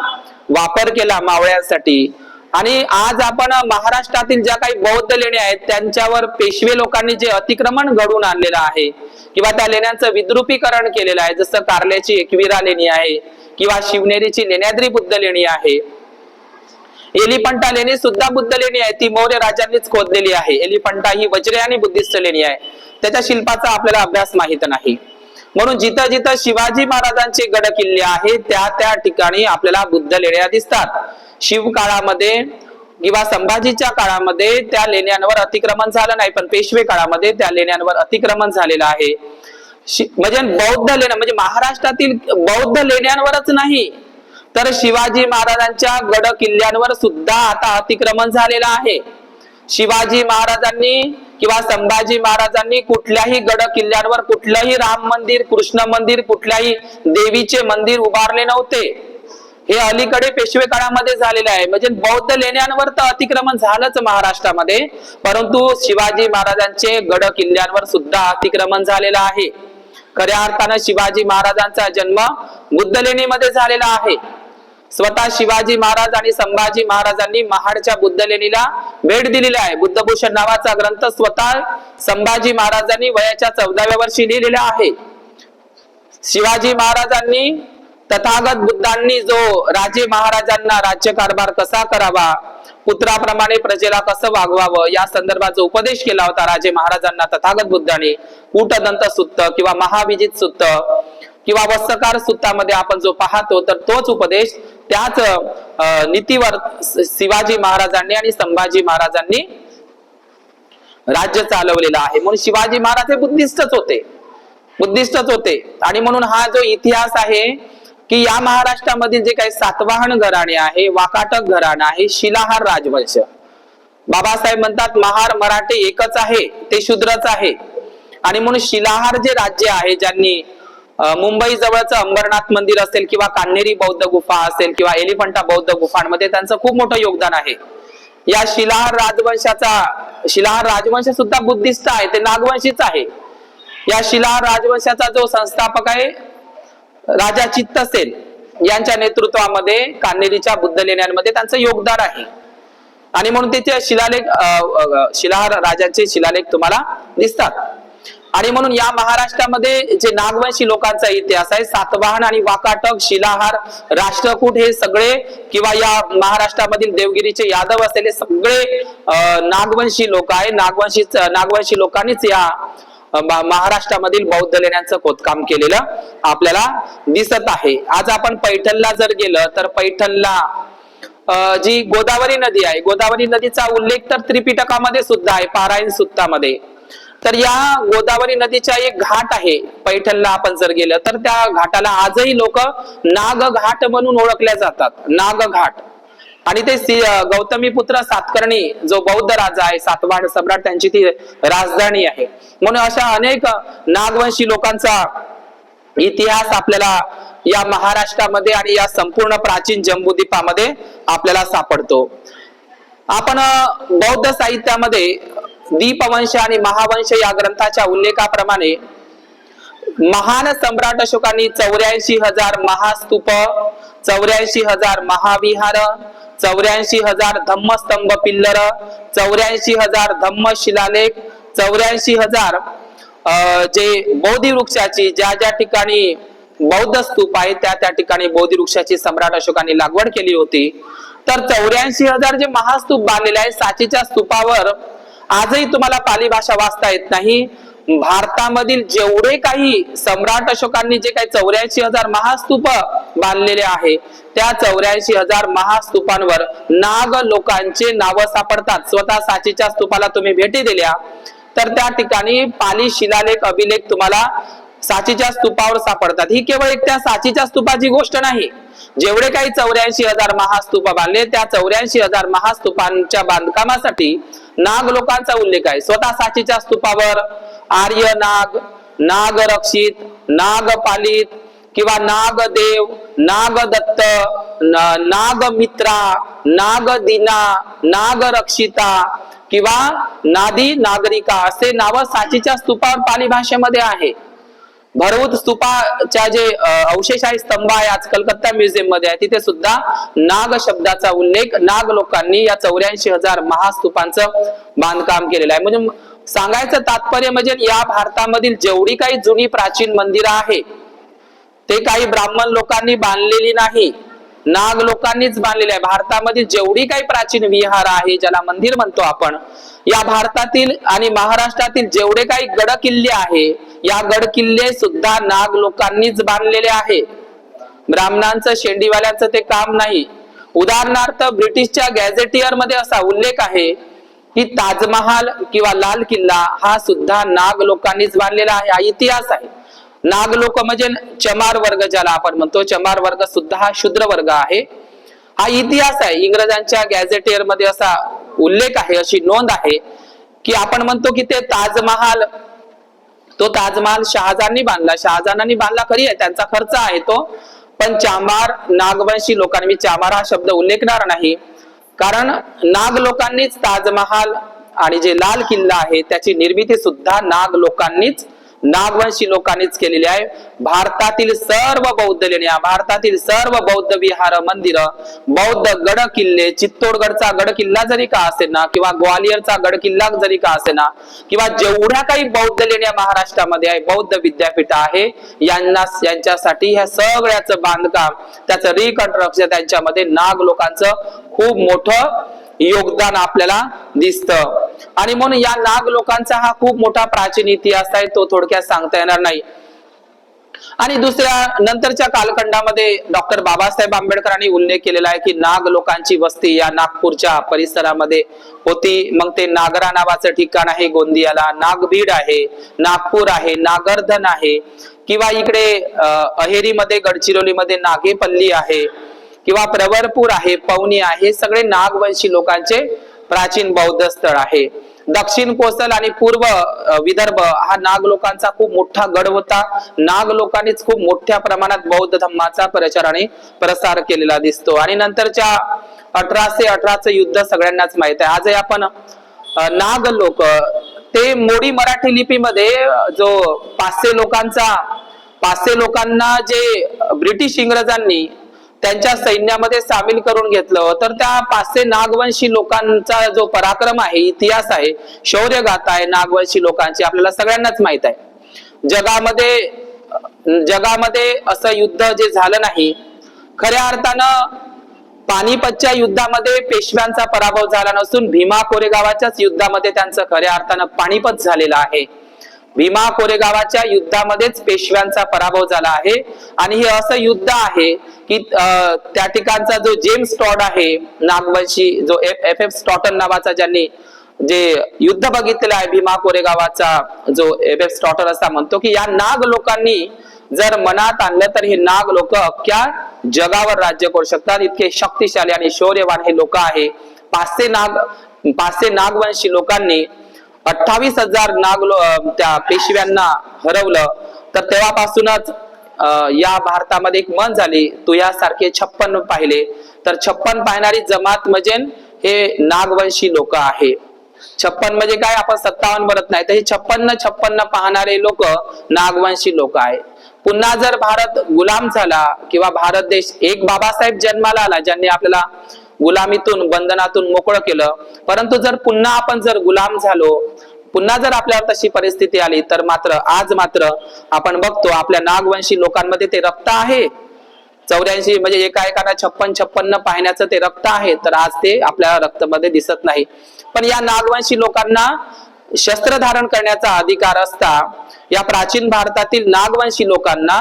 वापर केला मावळ्यांसाठी. आणि आज आपण महाराष्ट्रातील ज्या काही बौद्ध लेण्या आहेत त्यांच्यावर पेशवे लोकांनी जे अतिक्रमण घडून आणलेलं आहे किंवा त्या लेण्यांचं विद्रुपीकरण केलेलं आहे, जसं कारल्याची एकविरा लेणी आहे किंवा शिवनेरीची लेण्याद्री बुद्ध लेणी आहे. एलिफंटा लेणी सुद्धा बुद्ध लेणी आहे, ती मौर्य राजांनीच खोदलेली आहे. एलिफंटा ही वज्रयानी बुद्धिस्ट लेणी आहे, त्याच्या शिल्पाचा आपल्याला अभ्यास माहित नाही. म्हणून जिथं जिथं शिवाजी महाराजांचे गड किल्ले आहेत त्या त्या ठिकाणी आपल्याला बुद्ध लेण्या दिसतात. शिव काळामध्ये किंवा संभाजीच्या काळामध्ये त्या लेण्यांवर अतिक्रमण झालं नाही, पण पेशवे काळामध्ये त्या लेण्यांवर अतिक्रमण झालेलं आहे. म्हणजे बौद्ध लेण्या म्हणजे महाराष्ट्रातील बौद्ध लेण्यांवरच नाही तर शिवाजी महाराजांच्या गड किल्ल्यांवर सुद्धा आता अतिक्रमण झालेलं आहे. शिवाजी महाराजांनी किंवा संभाजी महाराजांनी कुठल्याही गड किल्ल्यांवर कुठलंही राम मंदिर, कृष्ण मंदिर, कुठल्याही देवीचे मंदिर उभारले नव्हते. हे अलीकडे पेशवे काळामध्ये झालेले आहे. म्हणजे बौद्ध लेण्यांवर तर अतिक्रमण झालंच महाराष्ट्रामध्ये, परंतु शिवाजी महाराजांचे गड किल्ल्यांवर सुद्धा अतिक्रमण झालेलं आहे. खऱ्या अर्थानं शिवाजी महाराजांचा जन्म बुद्ध लेणीमध्ये झालेला आहे. स्वतः शिवाजी महाराज आणि संभाजी महाराजांनी महाडच्या बुद्ध लेणीला भेट दिलेली आहे. बुद्धभूषण नावाचा ग्रंथ स्वतः संभाजी महाराजांनी वयाच्या 14व्या वर्षी लिहिलेला आहे. शिवाजी महाराजांनी तथागत बुद्धांनी जो राजे महाराजांना राज्यकारभार कसा करावा, पुत्राप्रमाणे प्रजेला कसं वागवावं या संदर्भात जो उपदेश केला होता राजे महाराजांना तथागत बुद्धांनी, कूटदंत सुत्त किंवा महाविजित सुत्त किंवा वस्त्रकार सुत्तामध्ये आपण जो पाहतो, तर तोच उपदेश त्याच नीतीवर शिवाजी महाराजांनी आणि संभाजी महाराजांनी राज्य चालवलेलं आहे. म्हणून शिवाजी महाराज हे बुद्धिस्टच होते. आणि म्हणून हा जो इतिहास आहे की या महाराष्ट्रामधील जे काही सातवाहन घराणे आहे, वाकाटक घराणं आहे, शिलाहार राजवंश, बाबासाहेब म्हणतात महार मराठे एकच आहे, ते शूद्रच आहे. आणि म्हणून शिलाहार जे राज्य आहे, ज्यांनी मुंबई जवळचं अंबरनाथ मंदिर असेल किंवा कान्हेरी बौद्ध गुफा असेल किंवा एलिफंटा बौद्ध गुफांमध्ये त्यांचं खूप मोठं योगदान आहे. या शिलाहार राजवंश सुद्धा बुद्धिस्ट आहे, ते नागवंशीच आहे. या शिलाहार राजवंशाचा जो संस्थापक आहे राजा चित्तसेन यांच्या नेतृत्वामध्ये कान्हेरीच्या बुद्ध लेण्यांमध्ये त्यांचं योगदान आहे. आणि म्हणून तिथे शिलाहार राजांचे शिलालेख तुम्हाला दिसतात. आणि म्हणून या महाराष्ट्रामध्ये जे नागवंशी लोकांचा इतिहास आहे, सातवाहन आणि वाकाटक, शिलाहार, राष्ट्रकूट हे सगळे, किंवा या महाराष्ट्रामधील देवगिरीचे यादव असलेले सगळे नागवंशी लोक आहे. नागवंशी लोकांनीच या महाराष्ट्रामधील बौद्ध लेण्यांचं खोदकाम केलेलं आपल्याला दिसत आहे. आज आपण पैठणला जर गेलं तर पैठणला जी गोदावरी नदी आहे, गोदावरी नदीचा उल्लेख तर त्रिपिटकामध्ये सुद्धा आहे, पारायण सुत्तामध्ये. तर या गोदावरी नदीचा एक घाट आहे पैठणला आपण जर गेलं तर त्या घाटाला आजही लोक नागघाट म्हणून ओळखल्या जातात, नागघाट. आणि ते गौतमीपुत्र सातकर्णी जो बौद्ध राजा आहे, सातवाहन सम्राट, त्यांची ती राजधानी आहे. म्हणून अशा अनेक नागवंशी लोकांचा इतिहास आपल्याला या महाराष्ट्रामध्ये आणि या संपूर्ण प्राचीन जम्बूद्वीपामध्ये आपल्याला सापडतो. आपण बौद्ध साहित्यामध्ये दीपवंश आणि महावंश या ग्रंथाच्या उल्लेखाप्रमाणे महान सम्राट अशोकांनी 84,000 महास्तूप, 84,000 महाविहार, 84,000 धम्मस्तंभ पिल्लर, 84,000 धम्म शिलालेख, 84,000 जे बोधी वृक्षाची ज्या ज्या ठिकाणी बौद्ध स्तूप आहे त्या ठिकाणी बोधी वृक्षाची सम्राट अशोकांनी लागवड केली होती. तर 84,000 जे महास्तूप बांधलेले आहे, साचीच्या स्तूपावर आजही तुम्हाला पाली भाषा वाचता येत नाही. भारतामधील जेवढे काही सम्राट अशोकांनी जे काही 84,000 महास्तूप बांधलेले आहे, त्या 84,000 महास्तूपांवर नाग लोकांचे नाव सापडतात. स्वतः साचीच्या स्तूपाला तुम्ही भेटी दिल्या तर त्या ठिकाणी पाली शिलालेख, अभिलेख तुम्हाला साचीच्या स्तूपावर सापडतात. ही केवळ एक त्या साचीच्या स्तूपाची गोष्ट नाही. जेवढे काही 84,000 महास्तूप बांधले, त्या 84,000 महास्तूपांच्या बांधकामासाठी नाग लोकांचा उल्लेख आहे. स्वतः साचीच्या स्तूपावर आर्य नाग, नागरक्षित, नागपालित किंवा नागदेव, नागदत्त, नागमित्रा, नागदिना, नागरक्षिता किंवा नादी नागरिका असे नाव साचीच्या स्तूपावर पाली भाषेमध्ये आहे. भरवूत स्तूपाच्या जे अवशेषशाही स्तंभ आहे आज कलकत्ता म्युझियम मध्ये आहे, तिथे सुद्धा नाग शब्दाचा उल्लेख नाग लोकांनी या 84,000 महास्तूपांचं बांधकाम केलेलं आहे. म्हणजे सांगायचं तात्पर्य म्हणजे या भारतामधील जेवढी काही जुनी प्राचीन मंदिरं आहे ते काही ब्राह्मण लोकांनी बांधलेली नाही, नाग लोकांनीच बांधलेले आहे. भारतामधील जेवढी काही प्राचीन विहार आहे, ज्याला मंदिर म्हणतो आपण, या भारतातील आणि महाराष्ट्रातील जेवढे काही गड किल्ले आहे, या गड किल्ले सुद्धा नाग लोकांनीच बांधलेले आहे. ब्राह्मणांचं, शेंडीवाल्यांचं ते काम नाही. उदाहरणार्थ ब्रिटिशच्या गॅझेटियर मध्ये असा उल्लेख आहे की ताजमहाल किंवा लाल किल्ला हा सुद्धा नाग लोकांनीच बांधलेला आहे. हा इतिहास आहे. नाग लोक म्हणजे चमार वर्ग ज्याला आपण म्हणतो, चमार वर्ग सुद्धा हा शूद्र वर्ग आहे. हा इतिहास आहे. इंग्रजांच्या गॅझेटियर मध्ये असा उल्लेख आहे, अशी नोंद आहे की आपण म्हणतो की ते ताजमहाल, तो ताजमहाल शहाजहाननी बांधला. शहाजहानांनी बांधला खरी आहे, त्यांचा खर्च आहे तो, पण चामार नागवंशी लोकांनी, मी चामार हा शब्द उल्लेखणार नाही कारण नाग लोकांनीच ताजमहाल आणि जे लाल किल्ला आहे त्याची निर्मिती सुद्धा नाग लोकांनीच, नागवंशी लोकांनीच केलेली आहे. भारतातील सर्व बौद्ध लेण्या, भारतातील सर्व बौद्ध विहार, मंदिर, बौद्ध गड किल्ले, चित्तोडगडचा गड किल्ला जरी का असेना किंवा ग्वालियरचा गड किल्ला जरी का असेना किंवा जेवढ्या काही बौद्ध लेण्या महाराष्ट्रामध्ये आहे, बौद्ध विद्यापीठ आहे, यांच्यासाठी ह्या सगळ्याचं बांधकाम, त्याचं रिकन्स्ट्रक्शन, त्यांच्यामध्ये नाग लोकांचं खूप मोठं योगदान आपल्याला दिसतं. आणि म्हणून या नाग लोकांचा हा खूप मोठा प्राचीन इतिहास आहे, तो थोडक्यात सांगता येणार नाही. आणि दुसऱ्या नंतरच्या कालखंडामध्ये डॉक्टर बाबासाहेब आंबेडकरांनी उल्लेख केलेला आहे की नाग लोकांची वस्ती या नागपूरच्या परिसरामध्ये होती. मग ते नागरा नावाचं ठिकाण आहे गोंदियाला, नागभीड आहे, नागपूर आहे, नागरधन आहे, किंवा इकडे अहेरीमध्ये, गडचिरोलीमध्ये नागेपल्ली आहे, किंवा प्रवरपूर आहे, पवनी आहे, सगळे नागवंशी लोकांचे प्राचीन बौद्ध स्थळ आहे. दक्षिण कोसल आणि पूर्व विदर्भ हा नाग लोकांचा खूप मोठा गड होता. नाग लोकांनीच खूप मोठ्या प्रमाणात बौद्ध धम्माचा प्रचार आणि प्रसार केलेला दिसतो. आणि नंतरच्या 1818चं युद्ध सगळ्यांनाच माहित आहे. आजही आपण नाग लोक ते मोडी मराठी लिपीमध्ये जो 500 लोकांना जे ब्रिटिश इंग्रजांनी त्यांच्या सैन्यामध्ये सामील करून घेतलं, तर त्या 500 नागवंशी लोकांचा जो पराक्रम आहे, इतिहास आहे, शौर्यगाथा आहे नागवंशी लोकांची, आपल्याला सगळ्यांनाच माहित आहे. जगामध्ये असं युद्ध जे झालं नाही, खऱ्या अर्थानं पानिपतच्या युद्धामध्ये पेशव्यांचा पराभव झाला नसून भीमा कोरेगावाच्याच युद्धामध्ये त्यांचं खऱ्या अर्थानं पानिपत झालेलं आहे. भीमा कोरेगावाच्या युद्धामध्येच पेशव्यांचा पराभव झाला आहे. आणि हे असं युद्ध आहे की त्या ठिकाणचा जो जेम्स टॉड आहे नागवंशी, जो एफ स्टॉटन नावाचा ज्यांनी जे युद्ध बघितलेलं आहे भीमा कोरेगावाचा, जो एफ स्टॉटन असा म्हणतो की या नाग लोकांनी जर मनात आणलं तर हे नाग लोक अख्ख्या जगावर राज्य करू शकतात, इतके शक्तिशाली आणि शौर्यवान हे लोक आहे. 500 नागवंशी लोकांनी 28,000 त्या पेशव्यांना हरवलं. तर तेव्हापासूनच या भारतामध्ये एक मन झाली, तू यासारखे 56 पाहिले. तर 56 पाहणारी जमात म्हणजे हे नागवंशी लोक आहे. 56 म्हणजे काय, आपण 57 म्हणत नाही, तर हे 56 पाहणारे लोक नागवंशी लोक आहे. पुन्हा जर भारत गुलाम झाला किंवा भारत देश, एक बाबासाहेब जन्माला आला ज्यांनी आपल्याला गुलामीतून बंधनातून मोकळं केलं, परंतु जर पुन्हा आपण जर गुलाम झालो, पुन्हा जर आपल्यावर तशी परिस्थिती आली तर आज मात्र आपण बघतो आपल्या नागवंशी लोकांमध्ये ते रक्त आहे. 84 म्हणजे एकाएकाला 56 पाहण्याचं ते रक्त आहे, तर आज ते आपल्या रक्तामध्ये दिसत नाही. पण या नागवंशी लोकांना शस्त्र धारण करण्याचा अधिकार असता, या प्राचीन भारतातील नागवंशी लोकांना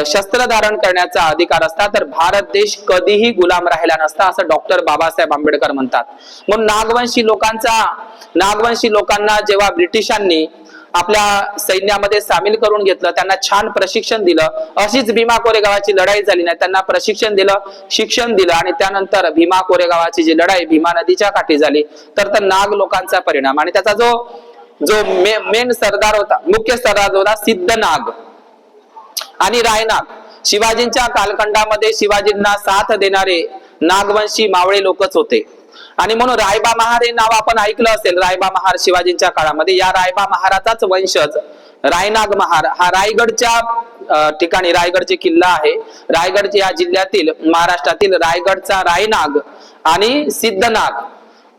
शस्त्र धारण करण्याचा अधिकार असता, तर भारत देश कधीही गुलाम राहिला नसता, असं डॉक्टर बाबासाहेब आंबेडकर म्हणतात. म्हणून नागवंशी लोकांना जेव्हा ब्रिटिशांनी आपल्या सैन्यामध्ये सामील करून घेतलं, त्यांना छान प्रशिक्षण दिलं. अशीच भीमा कोरेगावाची लढाई झाली नाही, त्यांना प्रशिक्षण दिलं, शिक्षण दिलं, आणि त्यानंतर भीमा कोरेगावाची जी लढाई भीमा नदीच्या काठी झाली, तर नाग लोकांचा परिणाम. आणि त्याचा जो मेन सरदार होता, मुख्य सरदार होता सिद्धनाग आणि रायनाग. शिवाजींच्या कालखंडामध्ये शिवाजींना साथ देणारे नागवंशी मावळे लोकच होते. आणि म्हणून रायबा महार हे नाव आपण ऐकलं असेल. रायबा महार शिवाजींच्या काळामध्ये, या रायबा महाराचाच वंशज रायनाग महार हा रायगडच्या ठिकाणी, रायगड जे किल्ला आहे, रायगड या जिल्ह्यातील महाराष्ट्रातील रायगडचा रायनाग आणि सिद्धनाग.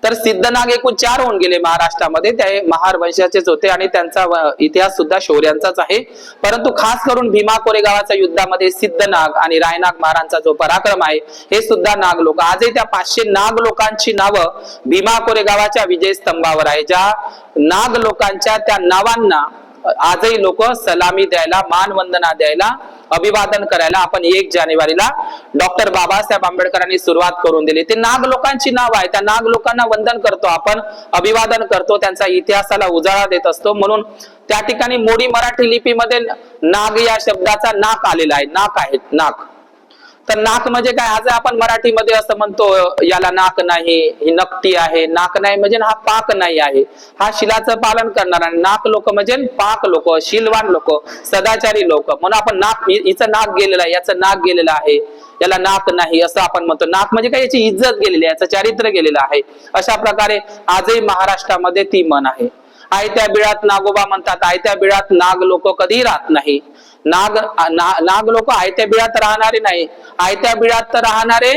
तर सिद्धनाग एकूण 4 होऊन गेले महाराष्ट्रामध्ये, ते महार वंशाचेच होते आणि त्यांचा इतिहास सुद्धा शौर्यांचाच आहे. परंतु खास करून भीमा कोरेगावाच्या युद्धामध्ये सिद्धनाग आणि रायनाग महाराजांचा जो पराक्रम आहे, हे सुद्धा नाग लोक. आजही त्या 500 नाग लोकांची नावं भीमा कोरेगावाच्या विजय स्तंभावर आहे. ज्या नाग लोकांच्या त्या नावांना आजही लोक सलामी द्यायला, मानवंदना द्यायला, अभिवादन करायला आपण 1 जानेवारीला डॉक्टर बाबासाहेब आंबेडकरांनी सुरुवात करून दिली. ते नाग लोकांची नाव आहे, त्या नाग लोकांना वंदन करतो आपण, अभिवादन करतो, त्यांचा इतिहासाला उजाळा देत असतो. म्हणून त्या ठिकाणी मोडी मराठी लिपीमध्ये नाग या शब्दाचा नाक आलेला आहे. नाक आहे, नाक. तर नाक म्हणजे काय, आज आपण मराठीमध्ये असं म्हणतो याला नाक नाही, ही नकटी आहे. नाक नाही म्हणजे हा पाक नाही आहे, हा शिलाचं पालन करणारा. नाक लोक म्हणजे पाक लोक, शीलवान लोक, सदाचारी लोक. म्हणून आपण नाक, हिचं नाक गेलेलं आहे, याचं नाक गेलेलं आहे, याला नाक नाही असं आपण म्हणतो. नाक म्हणजे काय, याची इज्जत गेलेली आहे, याचं चारित्र्य गेलेलं आहे. अशा प्रकारे आजही महाराष्ट्रामध्ये ती म्हण आहे. आयत्या बिळात नागोबा म्हणतात. आयत्या बिळात नाग लोक कधी राहत नाही. नाग लोक आयत्या बिळात राहणारे नाही. आयत्या बिळात तर राहणारे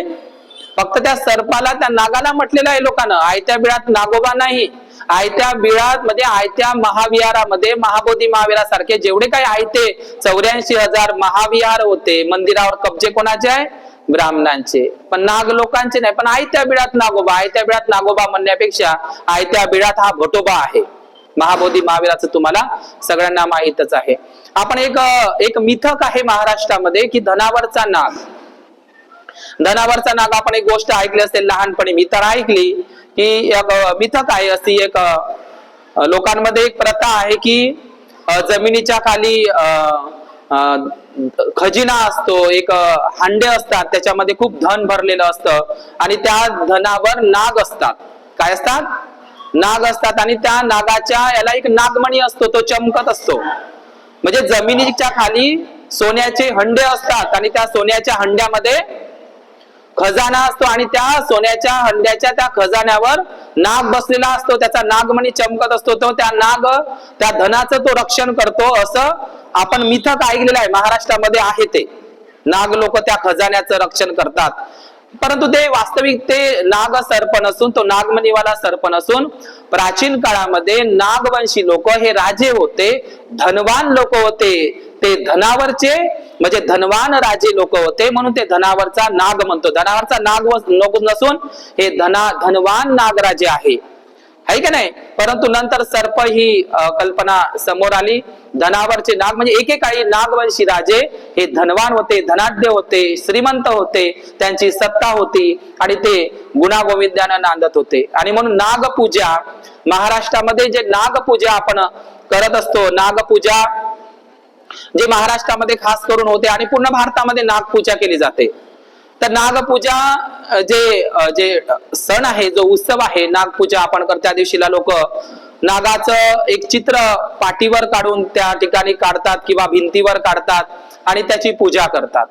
फक्त त्या सर्पाला, त्या नागाला म्हटलेलं आहे लोकांना. आयत्या बिळात नागोबा नाही. आयत्या बिळात म्हणजे आयत्या महाविहारामध्ये, महाबोधी महाविहारासारखे जेवढे काही आयते 84,000 महाविहार होते, मंदिरावर कब्जे कोणाचे आहे, ब्राह्मणांचे, पण नाग लोकांचे नाही. पण आयत्या बिळात नागोबा, आयत्या बिळात नागोबा म्हणण्यापेक्षा आयत्या बिळात हा भटोबा आहे. महाबोधी महावीराचं तुम्हाला सगळ्यांना माहितच आहे. आपण एक मिथक आहे महाराष्ट्रामध्ये की धनावरचा नाग. धनावरचा नाग, आपण एक गोष्ट ऐकली असेल लहानपणी, मी तर ऐकली की एक मिथक आहे अशी. एक लोकांमध्ये एक प्रथा आहे की जमिनीच्या खाली खजिना असतो, एक हांडे असतात, त्याच्यामध्ये खूप धन भरलेलं असतं आणि त्या धनावर नाग असतात. काय असतात, नाग असतात. आणि त्या नागाच्या याला एक नागमणी असतो, तो चमकत असतो. म्हणजे जमिनीच्या खाली सोन्याचे हंडे असतात आणि त्या सोन्याच्या हंड्यामध्ये खजाना असतो आणि त्या सोन्याच्या हंड्याच्या त्या खजान्यावर नाग बसलेला असतो, त्याचा नागमणी चमकत असतो. तो त्या धनाचं तो रक्षण करतो, असं आपण मिथक ऐकलेलं आहे. महाराष्ट्रामध्ये आहे ते नाग लोक त्या खजान्याचं रक्षण करतात. परंतु ते वास्तविक ते नाग सर्प नसून, तो नागमणीवाला सर्प नसून, प्राचीन काळामध्ये नागवंशी लोक हे राजे होते, धनवान लोक होते, ते धनावरचे म्हणजे धनवान राजे लोक होते, म्हणून ते धनावरचा नाग म्हणतो. धनावरचा नाग नसून हे धनवान नागराजे आहे का नाही. परंतु नंतर सर्प ही कल्पना समोर आली. धनावरचे नाग म्हणजे एकेकाळी नागवंशी राजे हे धनवान होते, धनाढ्य होते, श्रीमंत होते, त्यांची सत्ता होती आणि ते गुणागोविंदाने नांदत होते. आणि म्हणून नागपूजा, महाराष्ट्रामध्ये जे नागपूजा आपण करत असतो, नागपूजा जे महाराष्ट्रामध्ये खास करून होते आणि पूर्ण भारतामध्ये नागपूजा केली जाते. तर नागपूजा जे सण आहे, जो उत्सव आहे नागपूजा आपण करतो, त्या दिवशीला लोक नागाचं एक चित्र पाठीवर काढून त्या ठिकाणी काढतात किंवा भिंतीवर काढतात आणि त्याची पूजा करतात.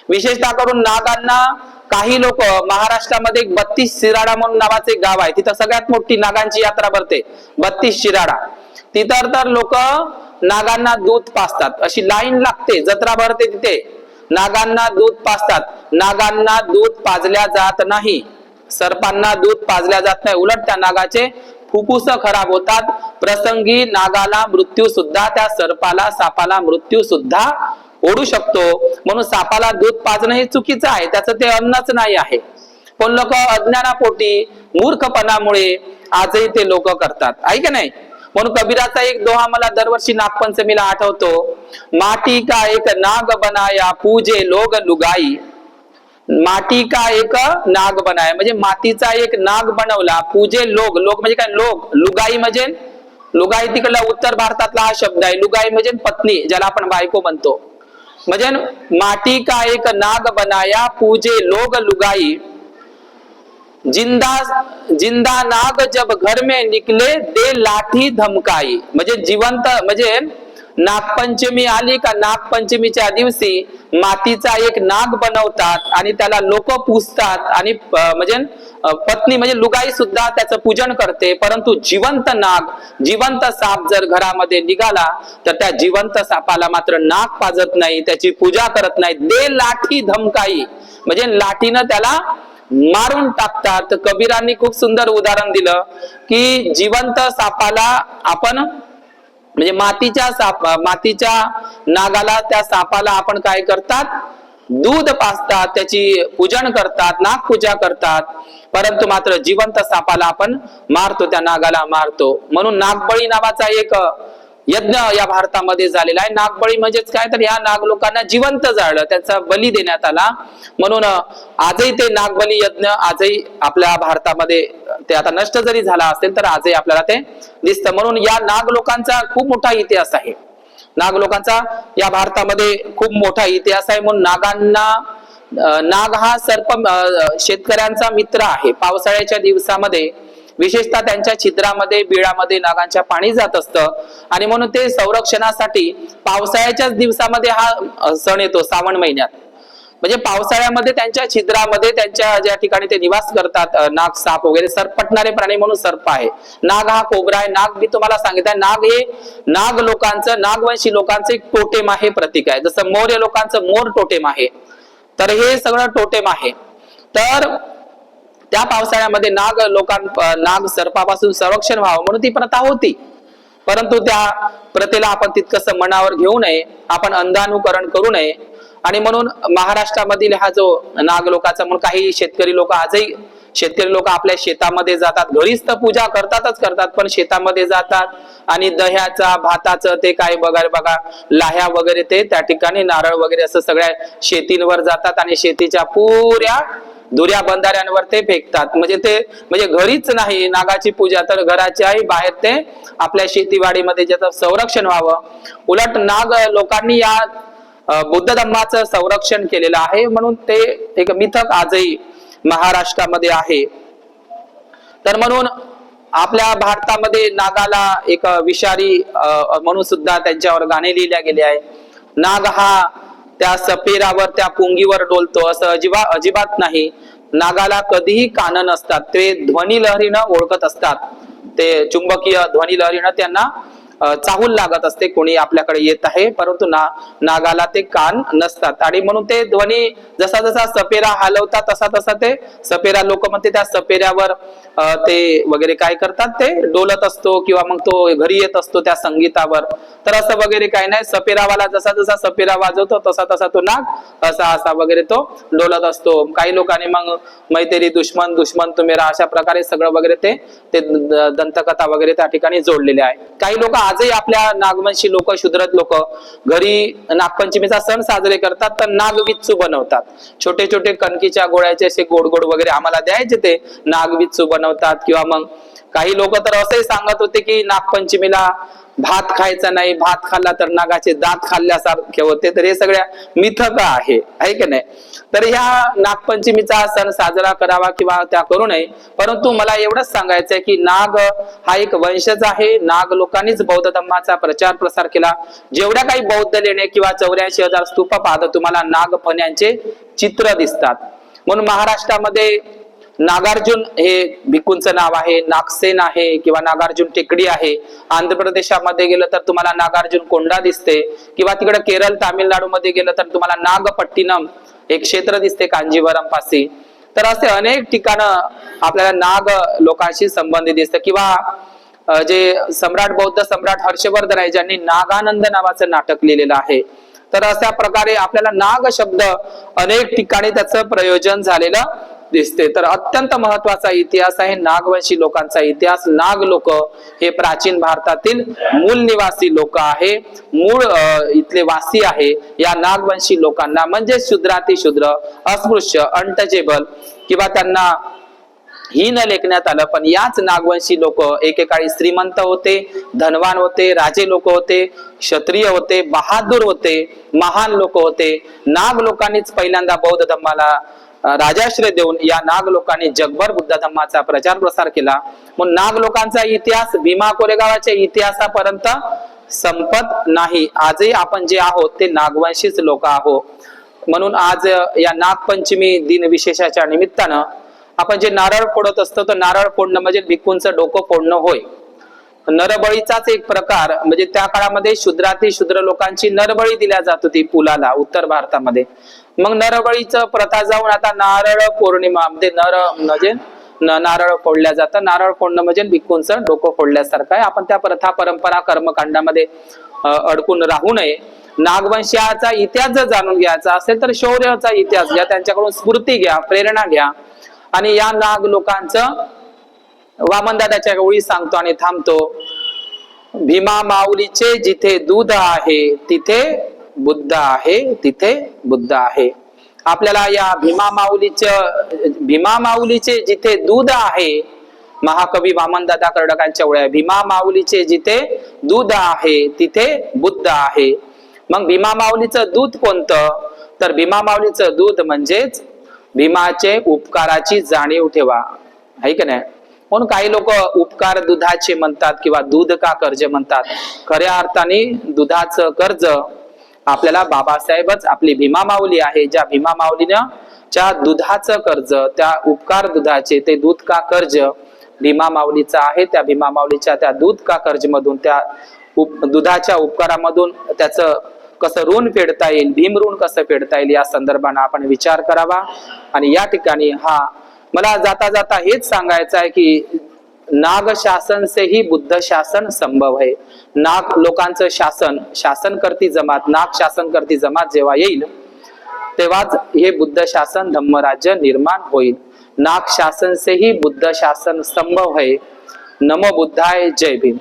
विशेषतः करून नागांना काही लोक महाराष्ट्रामध्ये 32 शिराडा म्हणून नावाचे एक गाव आहे, तिथं सगळ्यात मोठी नागांची यात्रा भरते, 32 शिराडा. तिथं तर लोक नागांना दूध पाजतात, अशी लाईन लागते, जत्रा भरते तिथे, नागांना दूध पाजतात. नागांना दूध पाजल्या जात नाही, सर्पांना दूध पाजल्या जात नाही, उलट त्या नागाचे फुफ्फुस खराब होतात, प्रसंगी नागाला मृत्यू सुद्धा, त्या सर्पाला सापाला मृत्यू सुद्धा ओढू शकतो. म्हणून सापाला दूध पाजणं हे चुकीचं आहे, त्याचं ते अन्नच नाही आहे. पण लोक अज्ञानापोटी मूर्खपणामुळे आजही ते लोक करतात, आहे का नाही. म्हणून कबीराचा एक दोहा मला दरवर्षी नागपंचमीला आठवतो. माटी का एक नाग बनाया पूजे लोग लुगाई. माटी का एक नाग बनाया म्हणजे मातीचा एक नाग बनवला, पूजे लोग, लोग म्हणजे काय, लोग. लुगाई म्हणजे, लुगाई तिकडला उत्तर भारतातला हा शब्द आहे. लुगाई म्हणजे पत्नी, ज्याला आपण बायको म्हणतो. म्हणजे माटी का एक नाग बनाया पूजे लोग लुगाई, जिंदा नाग जब घर में निकले दे लाठी धमकाई. म्हणजे जिवंत, म्हणजे नागपंचमी आली का नागपंचमीच्या दिवशी मातीचा एक नाग बनवतात आणि त्याला लोक पूजतात आणि म्हणजे पत्नी म्हणजे लुगाई सुद्धा त्याचं पूजन करते. परंतु जिवंत नाग, जिवंत साप जर घरामध्ये निघाला तर त्या जिवंत सापाला मात्र नाग पाजत नाही, त्याची पूजा करत नाही. दे लाठी धमकाई म्हणजे लाठीनं त्याला मारून टाकतात. कबीरांनी खूप सुंदर उदाहरण दिलं की जिवंत सापाला आपण म्हणजे मातीच्या नागाला, त्या सापाला आपण काय करतात, दूध पाजतात, त्याची पूजन करतात, नागपूजा करतात. परंतु मात्र जिवंत सापाला आपण मारतो, त्या नागाला मारतो. म्हणून नागबळी नावाचा एक यज्ञ या भारतामध्ये झालेला आहे. नागबळी म्हणजेच काय, तर या नाग लोकांना जिवंत जाळलं, त्याचा बली देण्यात आला. म्हणून आजही ते नागबली यज्ञ आजही आपल्या भारतामध्ये, ते आता नष्ट जरी झाला असेल तर आजही आपल्याला ते दिसतं. म्हणून या नाग लोकांचा खूप मोठा इतिहास आहे. नाग लोकांचा या भारतामध्ये खूप मोठा इतिहास आहे. म्हणून नाग हा सर्प शेतकऱ्यांचा मित्र आहे. पावसाळ्याच्या दिवसामध्ये विशेषतः त्यांच्या छिद्रामध्ये, बिळामध्ये नागांच्या पाणी जात असतं आणि म्हणून ते संरक्षणासाठी पावसाळ्याच्याच दिवसामध्ये हा सण येतो, श्रावण महिन्यात. म्हणजे पावसाळ्यामध्ये त्यांच्या छिद्रामध्ये, त्यांच्या ज्या ठिकाणी ते निवास करतात, नाग, साप वगैरे, सरपटणारे प्राणी म्हणून सर्प आहे. नाग हा कोबरा आहे. नाग मी तुम्हाला सांगितलं, नाग हे नाग लोकांचं, नागवंशी लोकांचं एक टोटेम आहे, प्रतीक आहे. जसं मौर्य लोकांचं मोर टोटेम आहे, तर हे सगळं टोटेम आहे. तर त्या पावसाळ्यामध्ये नाग सर्पापासून संरक्षण व्हावं म्हणून ती प्रथा होती. परंतु त्या प्रथेला आपण तितकंसं मनावर घेऊ नये, आपण अंधानुकरण करू नये. आणि म्हणून महाराष्ट्रामधील हा जो नाग लोकांचा, म्हणून काही शेतकरी लोक आजही, शेतकरी लोक आपल्या शेतामध्ये जातात, घरीच तर पूजा करतात, पण शेतामध्ये जातात आणि दह्याचा, भाताचं ते काय बघा लाह्या वगैरे, ते त्या ठिकाणी नारळ वगैरे असं सगळ्या शेतींवर जातात आणि शेतीच्या पुऱ्या दुऱ्या बंधाऱ्यांवर ते फेकतात. म्हणजे घरीच नाही नागाची पूजा, तर घराच्याही बाहेर ते आपल्या शेतीवाडीमध्ये ज्याचं संरक्षण व्हावं. उलट नाग लोकांनी या बुद्ध धम्माचं संरक्षण केलेलं आहे, म्हणून ते एक मिथक आजही महाराष्ट्रामध्ये आहे. तर म्हणून आपल्या भारतामध्ये नागाला एक विषारी म्हणून सुद्धा त्यांच्यावर गाणे लिहिल्या गेले आहे. नाग हा त्या सपेरावर, त्या पुंगीवर डोलतो असं अजिबात नाही. नागाला कधीही कान नसतात, ते ध्वनी लहरीनं ओळखत असतात, ते चुंबकीय ध्वनी लहरीनं त्यांना चाहूल लागत असते, कोणी आपल्याकडे येत आहे, परंतु नागाला ते कान नसतात आणि म्हणून ते ध्वनी जसा जसा सपेरा हलवतात तसा तसा ते सपेरा लोक म्हणते त्या सपेऱ्यावर ते वगैरे काय करतात, ते डोलत असतो किंवा मग तो घरी येत असतो त्या संगीतावर. तर असं वगैरे काही नाही, सपेरावाला जसा जसा सपेरा वाजवतो तसा तसा तो नाग असा असा वगैरे तो डोलत असतो. काही लोकांनी मग मैत्री दुश्मन दुश्मन तो मेरा अशा प्रकारे सगळं वगैरे ते दंतकथा वगैरे त्या ठिकाणी जोडलेले आहे. काही लोक आजही आपल्या नागवंशी लोक शूद्रत लोक घरी नागपंचमीचा सण साजरे करतात, तर नागविच्चू बनवतात. छोटे छोटे कणकीच्या गोळ्याचे असे गोड गोड वगैरे आम्हाला द्यायचे, ते नागविच्चू बनवतात. किंवा मग काही लोक तर असंही सांगत होते की नागपंचमीला भात खायचा नाही, भात खाल्ला तर नागाचे दात खाल्ल्यासारखे होते. तर हे सगळ्या मिथक आहे की नाही. तर ह्या नागपंचमीचा सण साजरा करावा किंवा त्या करू नये, परंतु मला एवढंच सांगायचंय की नाग हा एक वंशज आहे. नाग लोकांनीच बौद्ध धर्माचा प्रचार प्रसार केला. जेवढ्या काही बौद्ध लेणे किंवा 84,000 स्तूप पाहता तुम्हाला नागफण्यांचे चित्र दिसतात. म्हणून महाराष्ट्रामध्ये नागार्जुन हे भिक्खूंचं नाव आहे, नागसेन आहे किंवा नागार्जुन टेकडी आहे. आंध्र प्रदेशामध्ये गेलं तर तुम्हाला नागार्जुन कोंडा दिसते, किंवा तिकडे केरळ तामिळनाडू मध्ये गेलं तर तुम्हाला नागपट्टिनम एक क्षेत्र दिसते कांजीवरम पाशी. तर असे अनेक ठिकाणं आपल्याला नाग लोकांशी संबंधित दिसतं. किंवा जे सम्राट बौद्ध सम्राट हर्षवर्धन आहे, ज्यांनी नागानंद नावाचं नाटक लिहिलेलं आहे. तर अशा प्रकारे आपल्याला नाग शब्द अनेक ठिकाणी त्याचं प्रयोजन झालेलं दिसते. तर अत्यंत महत्वाचा इतिहास आहे नागवंशी लोकांचा इतिहास. नाग लोक हे प्राचीन भारतातील मूळ निवासी लोक आहे, मूळ इथले वासी आहे. या नागवंशी लोकांना म्हणजे शूद्रातिशूद्र, अस्पृश्य, अनटचेबल किंवा त्यांना हीन लेखण्यात आलं. पण याच नागवंशी लोक एकेकाळी श्रीमंत होते, धनवान होते, राजे लोक होते, क्षत्रिय होते, बहादूर होते, महान लोक होते. नाग लोकांनीच पहिल्यांदा बौद्ध धर्माला राजाश्रय देऊन या नाग लोकांनी जगभर बुद्ध धर्माचा प्रचार प्रसार केला. म्हणून नाग लोकांचा इतिहास भीमा कोरेगावाच्या इतिहासापर्यंत संपत नाही. आजही आपण जे आहोत ते नागवंशीच लोक आहोत. म्हणून आज या नागपंचमी दिन विशेषाच्या निमित्तानं आपण जे नारळ फोडत असतो, तर नारळ फोडणं म्हणजे भिक्खूंचं डोकं फोडणं होय. नरबळीचाच एक प्रकार, म्हणजे त्या काळामध्ये शूद्रातिशूद्र लोकांची नरबळी दिल्या जात होती पुलाला उत्तर भारतामध्ये. मग नरबळीचं प्रथा जाऊन आता नारळ पौर्णिमा म्हणजे म्हणजे नारळ फोडल्या जातं. नारळ फोडणं म्हणजे भिक्खूंचं डोकं फोडल्यासारखं आहे. आपण त्या प्रथा परंपरा कर्मकांडामध्ये अडकून राहू नये. नागवंशाचा इतिहास जर जाणून घ्यायचा असेल तर शौर्याचा इतिहास घ्या, त्यांच्याकडून स्फूर्ती घ्या, प्रेरणा घ्या. आणि या नाग लोकांचं वामनदादाच्या ओळी सांगतो आणि थांबतो. भीमा माऊलीचे जिथे दूध आहे तिथे बुद्ध आहे, तिथे बुद्ध आहे. आपल्याला या भीमा माऊलीचे जिथे दूध आहे, महाकवी वामनदादा कर्डकांच्या ओळ्या, भीमा माऊलीचे जिथे दूध आहे तिथे बुद्ध आहे. मग भीमा माऊलीचं दूध कोणतं, तर भीमा माऊलीचं दूध म्हणजेच भीमाचे उपकाराची जाणीव ठेवा, आहे की नाही. म्हणून काही लोक उपकार दुधाचे म्हणतात किंवा दूध का कर्ज म्हणतात. खऱ्या अर्थाने दुधाचं कर्ज आपल्याला बाबासाहेबच आपली भीमा माऊली आहे, ज्या भीमा माऊलीनं ज्या दुधाचं कर्ज, त्या उपकार दुधाचे ते दूध का कर्ज भीमा माऊलीचा आहे. त्या भीमा माऊलीच्या त्या दूध का कर्ज मधून, त्या दुधाच्या उपकारामधून त्याचं कसं ऋण फेडता येईल, भीम ऋण कसं फेडता येईल, या संदर्भाने आपण विचार करावा. आणि या ठिकाणी मला जाता जाता हेच सांगायचं आहे की नाग शासन से ही बुद्ध शासन संभव है. नाग लोकांचं शासन करती जमात, नाग शासन करती जमात जेव्हा येईल तेव्हाच हे बुद्ध शासन धम्मराज्य निर्माण होईल. नाग शासन से ही बुद्ध शासन संभव है. नमो बुद्धाय, जय भीम.